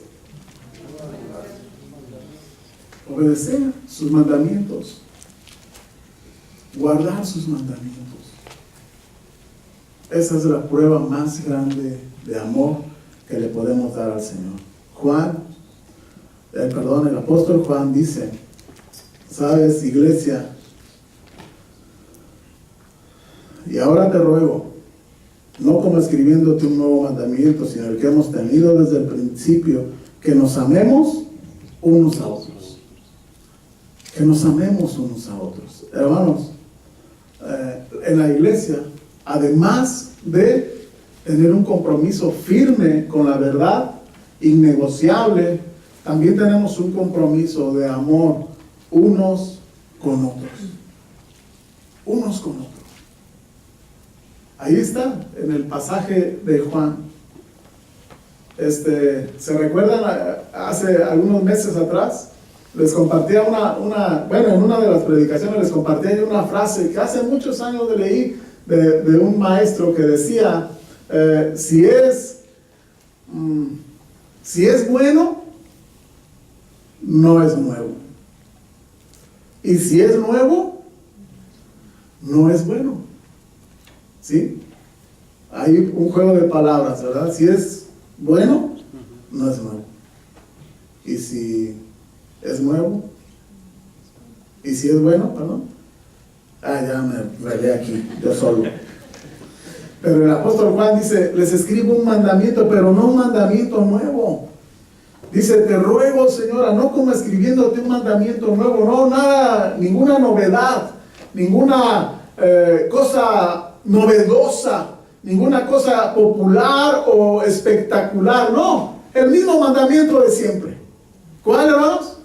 Obedecer sus mandamientos. Guardar sus mandamientos. Esa es la prueba más grande de amor que le podemos dar al Señor. El apóstol Juan dice: sabes, iglesia, y ahora te ruego, no como escribiéndote un nuevo mandamiento, sino el que hemos tenido desde el principio, que nos amemos unos a otros. Que nos amemos unos a otros. Hermanos, en la iglesia, además de tener un compromiso firme con la verdad, innegociable, también tenemos un compromiso de amor unos con otros. Unos con otros. Ahí está, en el pasaje de Juan. ¿Se recuerdan? Hace algunos meses atrás les compartía en una de las predicaciones les compartía yo una frase que hace muchos años leí de un maestro que decía: si es bueno, no es nuevo. Y si es nuevo, no es bueno. ¿Sí? Hay un juego de palabras, ¿verdad? Si es bueno, no es nuevo. Y si es nuevo, y si es bueno, perdón. Ya me revelé aquí, yo solo. Pero el apóstol Juan dice: les escribo un mandamiento, pero no un mandamiento nuevo. Dice: te ruego, Señora, no como escribiéndote un mandamiento nuevo, no, nada, ninguna novedad, ninguna cosa novedosa, ninguna cosa popular o espectacular, no, el mismo mandamiento de siempre. ¿Cuál, hermanos?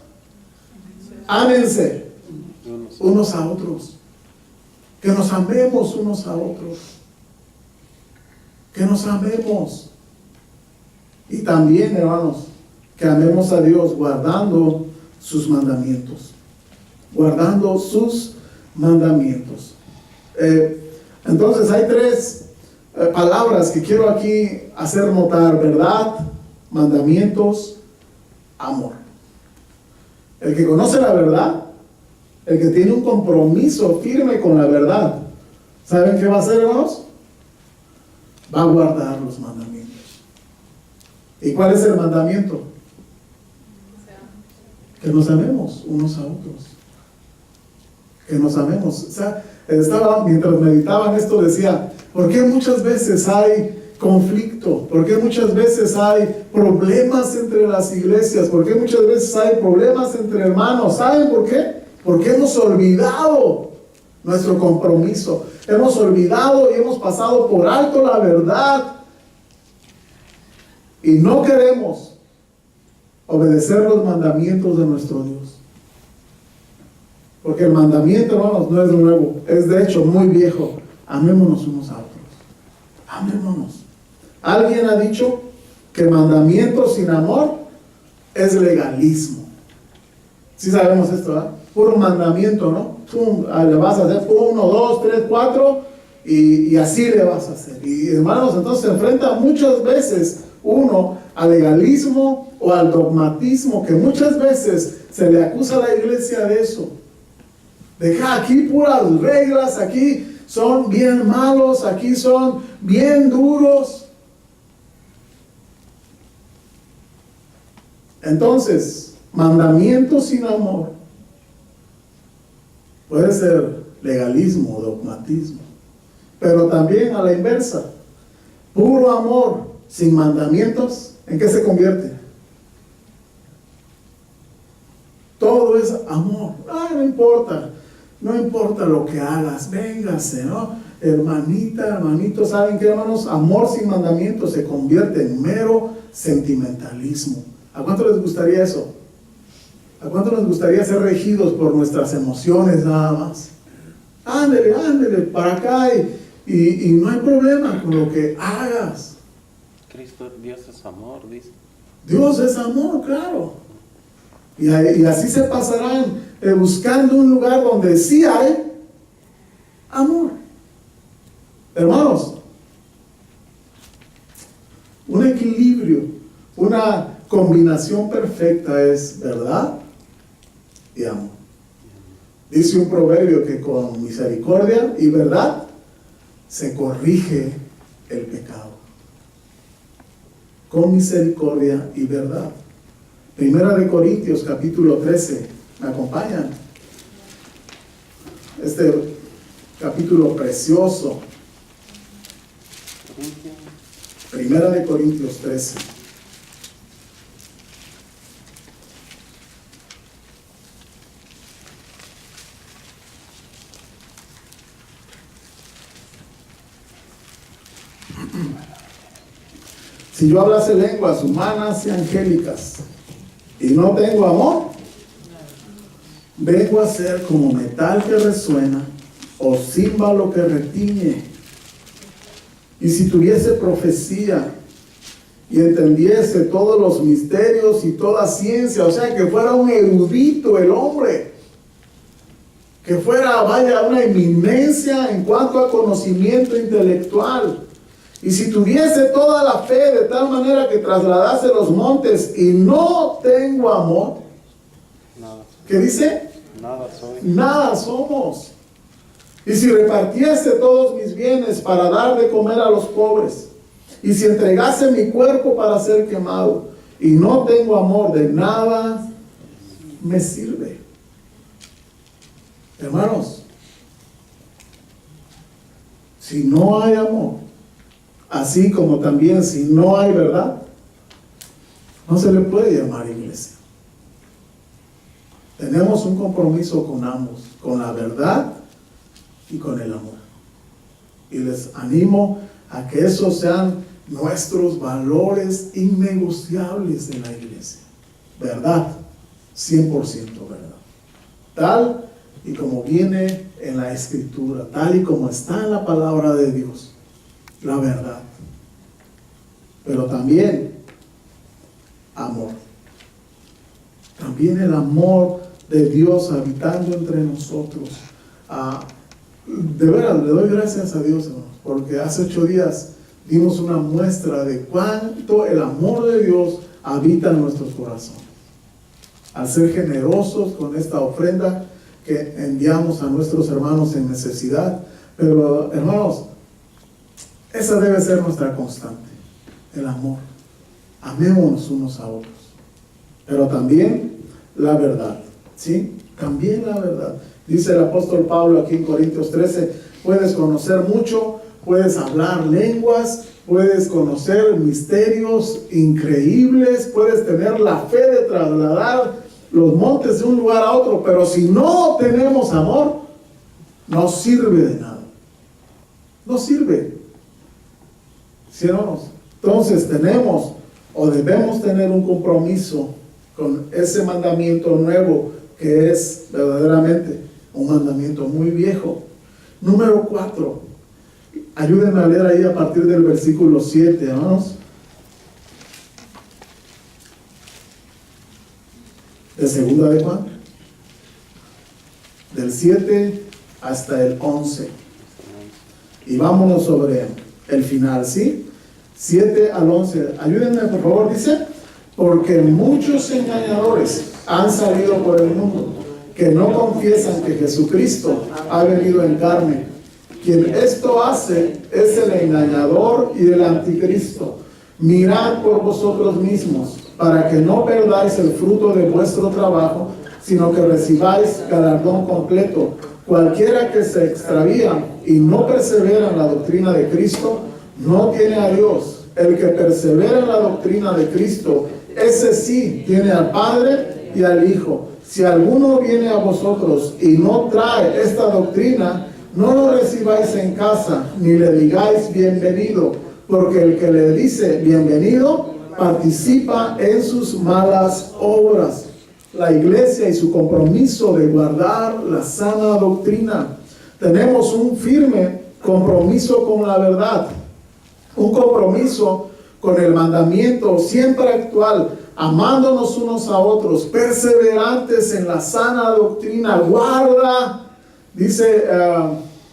Ámense unos a otros, que nos amemos unos a otros, que nos amemos, y también, hermanos, que amemos a Dios guardando sus mandamientos, guardando sus mandamientos. Entonces hay tres palabras que quiero aquí hacer notar: verdad, mandamientos, amor. El que conoce la verdad, el que tiene un compromiso firme con la verdad, ¿saben qué va a hacer, hermanos? Va a guardar los mandamientos. ¿Y cuál es el mandamiento? Que nos amemos unos a otros. que nos amemos. O sea, mientras meditaba en esto decía, ¿por qué muchas veces hay conflicto? ¿Por qué muchas veces hay problemas entre las iglesias? ¿Por qué muchas veces hay problemas entre hermanos? ¿Saben por qué? Porque hemos olvidado nuestro compromiso. Hemos olvidado y hemos pasado por alto la verdad. Y no queremos obedecer los mandamientos de nuestro Dios. Porque el mandamiento, hermanos, no es nuevo. Es de hecho muy viejo. Amémonos unos a otros. Amémonos. Alguien ha dicho que mandamiento sin amor es legalismo. Sí sabemos esto, ¿verdad? Puro mandamiento, ¿no? Pum, le vas a hacer 1, 2, 3, 4 y así le vas a hacer. Y hermanos, entonces se enfrenta muchas veces uno al legalismo o al dogmatismo, que muchas veces se le acusa a la iglesia de eso. Deja aquí puras reglas, aquí son bien malos, aquí son bien duros. Entonces, mandamiento sin amor puede ser legalismo o dogmatismo, pero también a la inversa, puro amor sin mandamientos, ¿en qué se convierte? Todo es amor. No importa lo que hagas, véngase, ¿no? Hermanita, hermanito, ¿saben qué, hermanos? Amor sin mandamientos se convierte en mero sentimentalismo. ¿A cuánto les gustaría eso? ¿A cuánto nos gustaría ser regidos por nuestras emociones nada más? Ándele, para acá y no hay problema con lo que hagas. Cristo, Dios es amor, dice. Dios es amor, claro. Y así se pasarán buscando un lugar donde sí hay amor. Hermanos, un equilibrio, una combinación perfecta es verdad y amor. Dice un proverbio que con misericordia y verdad se corrige el pecado. Con misericordia y verdad. Primera de Corintios capítulo 13. ¿Me acompañan? Este capítulo precioso. Primera de Corintios 13. Si yo hablase lenguas humanas y angélicas y no tengo amor, vengo a ser como metal que resuena o címbalo que retiñe. Y si tuviese profecía y entendiese todos los misterios y toda ciencia, o sea, que fuera un erudito el hombre, que fuera, una eminencia en cuanto a conocimiento intelectual, y si tuviese toda la fe de tal manera que trasladase los montes y no tengo amor, Nada. ¿qué dice? Nada soy. Nada somos. Y si repartiese todos mis bienes para dar de comer a los pobres, y si entregase mi cuerpo para ser quemado, y no tengo amor, de nada me sirve. Hermanos, si no hay amor, así como también si no hay verdad, no se le puede llamar iglesia. Tenemos un compromiso con ambos, con la verdad y con el amor. Y les animo a que esos sean nuestros valores innegociables de la iglesia. Verdad, 100% verdad. Tal y como viene en la Escritura, tal y como está en la palabra de Dios, la verdad. Pero también amor. También el amor de Dios habitando entre nosotros. De veras, le doy gracias a Dios, hermanos, porque hace 8 días dimos una muestra de cuánto el amor de Dios habita en nuestros corazones. Al ser generosos con esta ofrenda que enviamos a nuestros hermanos en necesidad. Pero, hermanos, esa debe ser nuestra constante, el amor. Amémonos unos a otros. Pero también la verdad, ¿sí? También la verdad. Dice el apóstol Pablo aquí en Corintios 13, puedes conocer mucho, puedes hablar lenguas, puedes conocer misterios increíbles, puedes tener la fe de trasladar los montes de un lugar a otro, pero si no tenemos amor, no sirve de nada. No sirve. ¿Sí, hermanos? Entonces tenemos o debemos tener un compromiso con ese mandamiento nuevo que es verdaderamente un mandamiento muy viejo. Número 4. Ayúdenme a leer ahí a partir del versículo 7, hermanos. De segunda de Juan. Del 7 hasta el 11. Y vámonos sobre el final, ¿sí? 7 al 11. Ayúdenme, por favor, dice. Porque muchos engañadores han salido por el mundo, que no confiesan que Jesucristo ha venido en carne. Quien esto hace es el engañador y el anticristo. Mirad por vosotros mismos, para que no perdáis el fruto de vuestro trabajo, sino que recibáis galardón completo. Cualquiera que se extravía y no persevera en la doctrina de Cristo, no tiene a Dios. El que persevera en la doctrina de Cristo, ese sí tiene al Padre y al Hijo. Si alguno viene a vosotros y no trae esta doctrina, no lo recibáis en casa, ni le digáis bienvenido, porque el que le dice bienvenido participa en sus malas obras. La iglesia y su compromiso de guardar la sana doctrina. Tenemos un firme compromiso con la verdad, un compromiso con el mandamiento siempre actual, amándonos unos a otros, perseverantes en la sana doctrina. Guarda, dice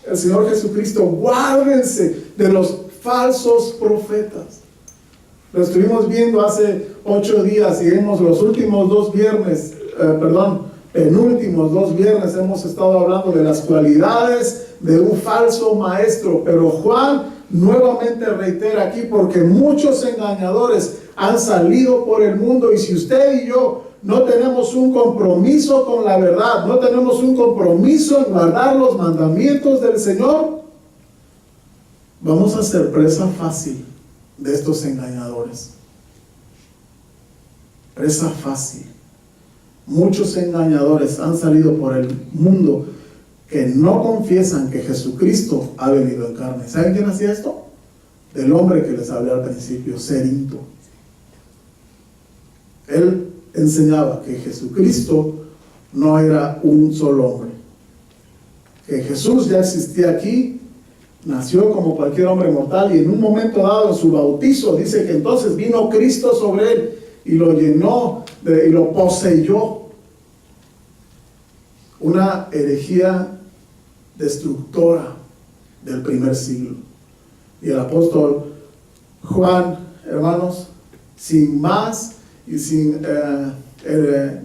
el Señor Jesucristo, guárdense de los falsos profetas. Lo estuvimos viendo hace 8 días y hemos los últimos 2 viernes, penúltimos 2 viernes hemos estado hablando de las cualidades de un falso maestro. Pero Juan nuevamente reitera aquí, porque muchos engañadores han salido por el mundo, y si usted y yo no tenemos un compromiso con la verdad, no tenemos un compromiso en guardar los mandamientos del Señor, vamos a ser presa fácil de estos engañadores. Presa fácil. Muchos engañadores han salido por el mundo que no confiesan que Jesucristo ha venido en carne. ¿Saben quién hacía esto? Del hombre que les hablé al principio, Cerinto. Él enseñaba que Jesucristo no era un solo hombre, que Jesús ya existía aquí, nació como cualquier hombre mortal, y en un momento dado en su bautizo dice que entonces vino Cristo sobre él y lo llenó y lo poseyó. Una herejía destructora del primer siglo. Y el apóstol Juan, hermanos, sin más y sin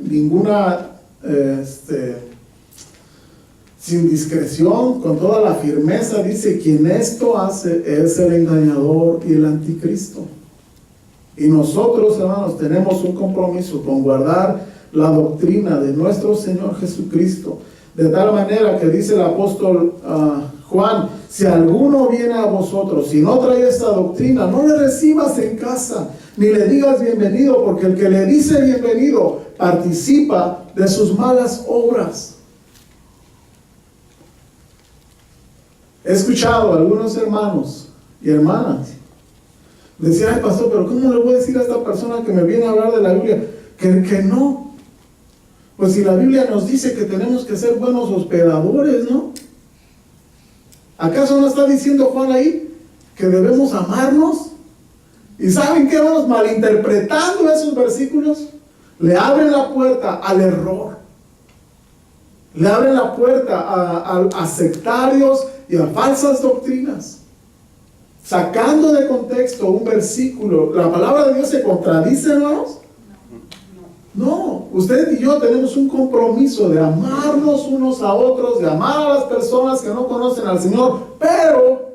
ninguna sin discreción, con toda la firmeza, dice: quien esto hace es el engañador y el anticristo. Y nosotros, hermanos, tenemos un compromiso con guardar la doctrina de nuestro Señor Jesucristo, de tal manera que dice el apóstol Juan: si alguno viene a vosotros y no trae esta doctrina, no le recibas en casa, ni le digas bienvenido, porque el que le dice bienvenido participa de sus malas obras. He escuchado a algunos hermanos y hermanas decir: ay, pastor, pero ¿cómo le voy a decir a esta persona que me viene a hablar de la Biblia que no? Pues si la Biblia nos dice que tenemos que ser buenos hospedadores, ¿no? ¿Acaso no está diciendo Juan ahí que debemos amarnos? ¿Y saben qué, hermanos? Malinterpretando esos versículos, le abren la puerta al error, le abren la puerta a sectarios y a falsas doctrinas, sacando de contexto un versículo. ¿La palabra de Dios se contradice, hermanos? No, usted y yo tenemos un compromiso de amarnos unos a otros, de amar a las personas que no conocen al Señor. Pero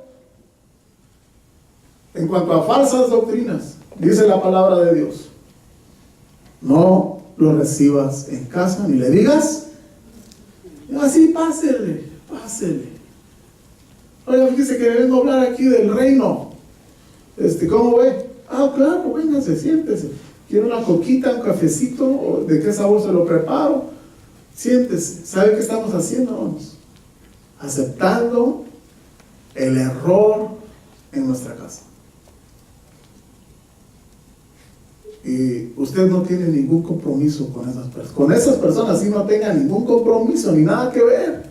en cuanto a falsas doctrinas, dice la palabra de Dios: no lo recibas en casa, ni le digas Así, pásele, pásele. Oiga, fíjese que vengo a hablar aquí del reino. ¿Cómo ve? Ah, claro, véngase, siéntese. ¿Quiere una coquita, un cafecito? ¿O de qué sabor se lo preparo? Siéntese. ¿Sabe qué estamos haciendo, hermanos? Aceptando el error en nuestra casa. Y usted no tiene ningún compromiso con esas personas. Con esas personas sí no tenga ningún compromiso ni nada que ver.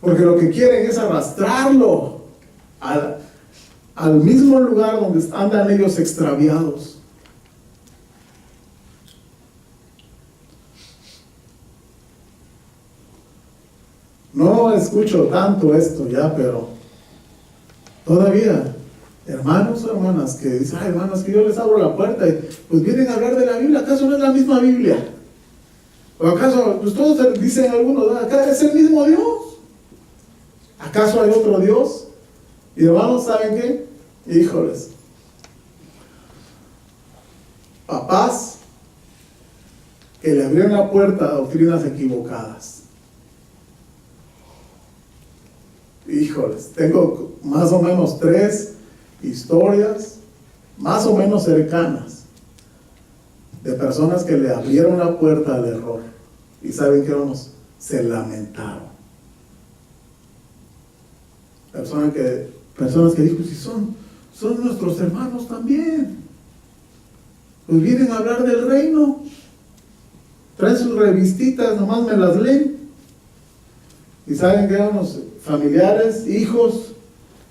Porque lo que quieren es arrastrarlo al mismo lugar donde andan ellos extraviados. No escucho tanto esto ya, pero todavía hermanos o hermanas que dicen, ay, hermanas, que yo les abro la puerta y pues vienen a hablar de la Biblia. ¿Acaso no es la misma Biblia? ¿O acaso, pues todos dicen algunos, acá es el mismo Dios? ¿Acaso hay otro Dios? Y hermanos, ¿saben qué? Híjoles, papás que le abrieron la puerta a doctrinas equivocadas. Híjoles, tengo más o menos 3 historias más o menos cercanas de personas que le abrieron la puerta al error y saben que hermanos, se lamentaron. Personas que dijo, si son nuestros hermanos también, pues vienen a hablar del reino, traen sus revistitas, nomás me las leen y saben que hermanos, familiares, hijos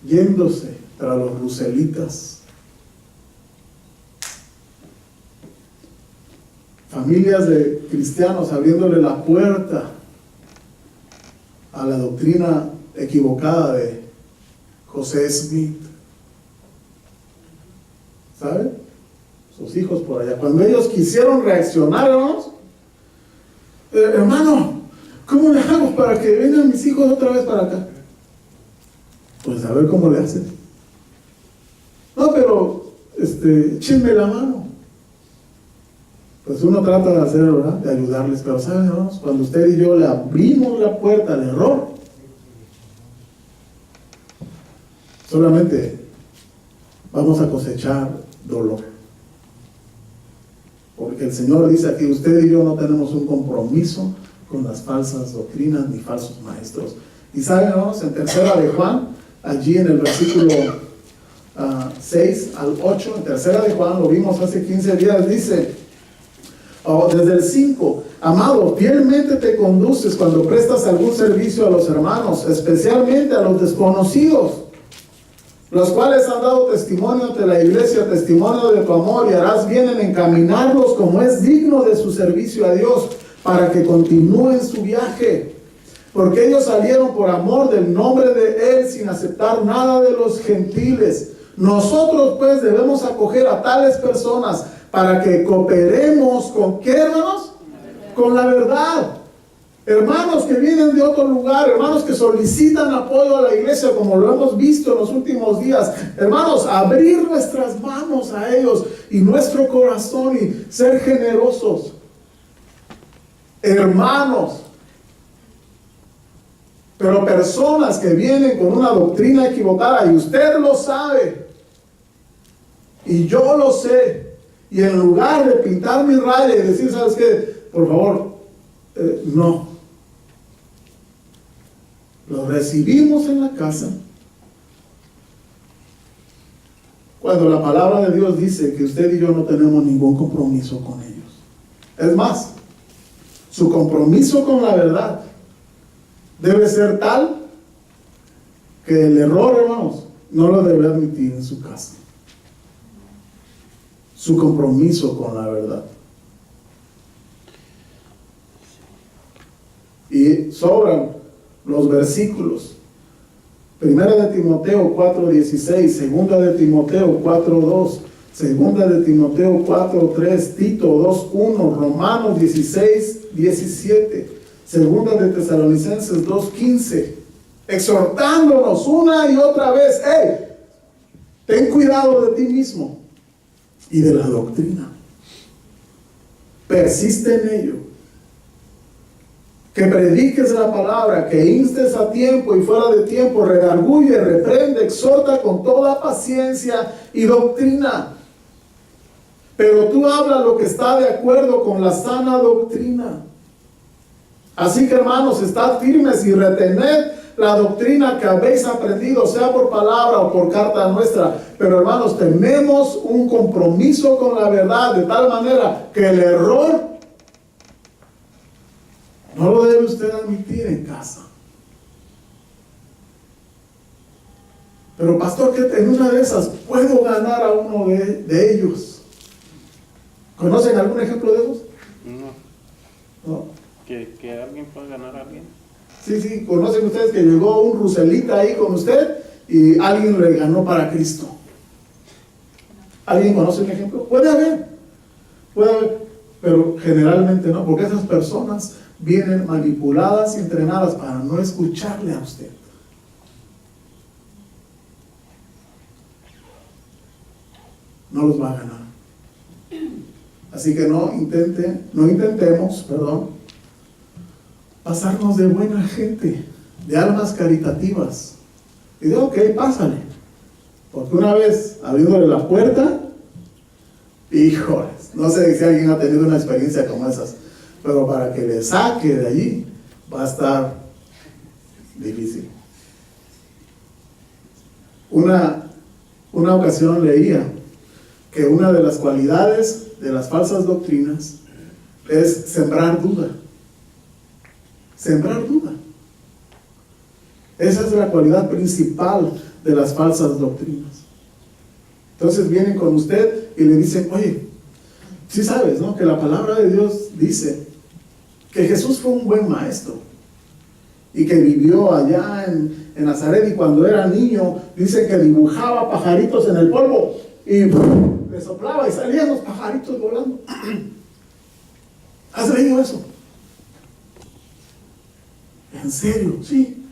yéndose tras los ruselitas, familias de cristianos abriéndole la puerta a la doctrina equivocada de José Smith. ¿Saben? Sus hijos por allá. Cuando ellos quisieron reaccionar, hermanos, hermano, ¿cómo le hago para que vengan mis hijos otra vez para acá? Pues a ver cómo le hacen. No, pero, échenme la mano. Pues uno trata de hacer, ¿verdad? De ayudarles, pero ¿saben, hermanos? Cuando usted y yo le abrimos la puerta al error, solamente vamos a cosechar dolor. Porque el Señor dice aquí, usted y yo no tenemos un compromiso con las falsas doctrinas ni falsos maestros. Y saben, hermanos, en 3 de Juan, allí en el versículo 6 al 8, en 3 de Juan, lo vimos hace 15 días, dice, desde el 5, amado, fielmente te conduces cuando prestas algún servicio a los hermanos, especialmente a los desconocidos, los cuales han dado testimonio ante la iglesia, testimonio de tu amor, y harás bien en encaminarlos como es digno de su servicio a Dios, para que continúen su viaje, porque ellos salieron por amor del nombre de Él, sin aceptar nada de los gentiles. Nosotros pues debemos acoger a tales personas para que cooperemos con ¿qué, hermanos? Con la verdad. Hermanos que vienen de otro lugar, hermanos que solicitan apoyo a la iglesia, como lo hemos visto en los últimos días. Hermanos, abrir nuestras manos a ellos y nuestro corazón y ser generosos. Hermanos, pero personas que vienen con una doctrina equivocada, y usted lo sabe, y yo lo sé, y en lugar de pintar mi raya y decir, ¿sabes qué? Por favor, no. Lo recibimos en la casa cuando la palabra de Dios dice que usted y yo no tenemos ningún compromiso con ellos. Es más, su compromiso con la verdad debe ser tal que el error, hermanos, no lo debe admitir en su casa. Su compromiso con la verdad. Y sobran los versículos. 1 de Timoteo 4:16, 2 de Timoteo 4:2, 2 de Timoteo 4:3, Tito 2:1, Romanos 16:17, 2 de Tesalonicenses 2:15, exhortándonos una y otra vez, hey, ten cuidado de ti mismo y de la doctrina. Persiste en ello, que prediques la palabra, que instes a tiempo y fuera de tiempo, redarguye, reprende, exhorta con toda paciencia y doctrina. Pero tú habla lo que está de acuerdo con la sana doctrina. Así que, hermanos, estad firmes y retened la doctrina que habéis aprendido, sea por palabra o por carta nuestra. Pero, hermanos, tenemos un compromiso con la verdad, de tal manera que el error no lo debe usted admitir en casa. Pero, pastor, que en una de esas puedo ganar a uno de ellos. ¿Conocen algún ejemplo de esos? No. Que alguien pueda ganar a alguien. Sí, conocen ustedes que llegó un Ruselita ahí con usted y alguien le ganó para Cristo. ¿Alguien conoce un ejemplo? Puede haber, pero generalmente no, porque esas personas vienen manipuladas y entrenadas para no escucharle a usted. No los va a ganar. Así que no intentemos, pasarnos de buena gente, de almas caritativas. Y digo, ok, pásale. Porque una vez abriéndole la puerta, híjoles, no sé si alguien ha tenido una experiencia como esas, pero para que le saque de allí, va a estar difícil. Una ocasión leía que una de las cualidades de las falsas doctrinas es sembrar duda. Sembrar duda. Esa es la cualidad principal de las falsas doctrinas. Entonces vienen con usted y le dicen, oye, sí sabes, ¿no? Que la palabra de Dios dice que Jesús fue un buen maestro y que vivió allá en Nazaret, y cuando era niño dice que dibujaba pajaritos en el polvo y le soplaba y salían los pajaritos volando. ¿Has leído eso? ¿En serio? Sí.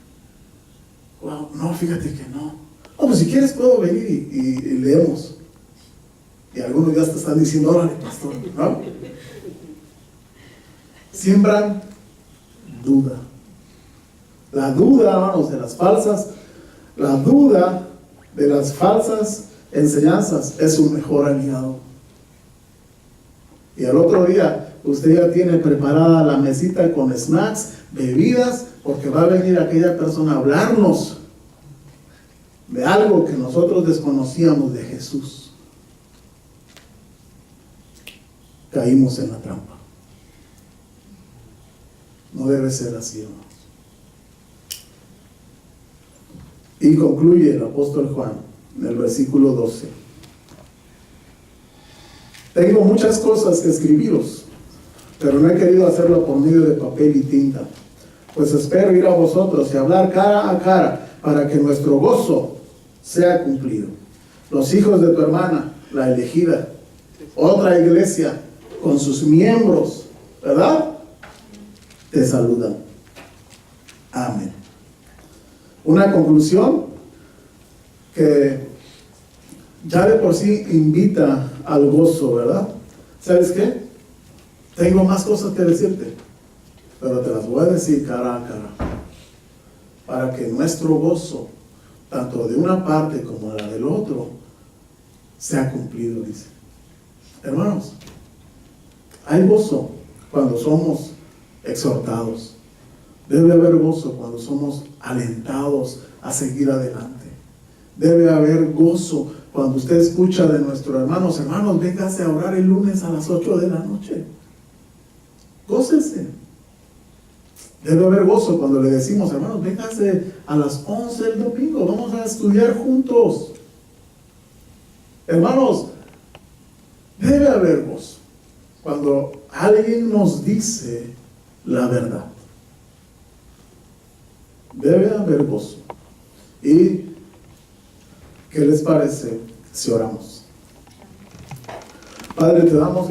Wow, no, fíjate que no. Pues si quieres puedo venir y leemos. Y algunos ya te están diciendo, órale, pastor, ¿no? Siembran duda. La duda, hermanos, la duda de las falsas enseñanzas es su mejor aliado. Y al otro día usted ya tiene preparada la mesita con snacks, bebidas, porque va a venir aquella persona a hablarnos de algo que nosotros desconocíamos de Jesús. Caímos en la trampa. No debe ser así, hermanos. Y concluye el apóstol Juan en el versículo 12. Tengo muchas cosas que escribiros, pero no he querido hacerlo por medio de papel y tinta, pues espero ir a vosotros y hablar cara a cara, para que nuestro gozo sea cumplido. Los hijos de tu hermana, la elegida, otra iglesia con sus miembros, ¿verdad?, te saludan. Amén. Una conclusión que ya de por sí invita al gozo, ¿verdad? ¿Sabes qué? Tengo más cosas que decirte, pero te las voy a decir cara a cara, para que nuestro gozo, tanto de una parte como la del otro, sea cumplido, dice. Hermanos, hay gozo cuando somos exhortados. Debe haber gozo cuando somos alentados a seguir adelante. Debe haber gozo cuando usted escucha de nuestros hermanos, véngase a orar el lunes a las 8 de la noche. Gócese. Debe haber gozo cuando le decimos, hermanos, véngase a las 11 del domingo, vamos a estudiar juntos. Hermanos, debe haber gozo cuando alguien nos dice la verdad. Debe haber gozo. ¿Y qué les parece si oramos? Padre, te damos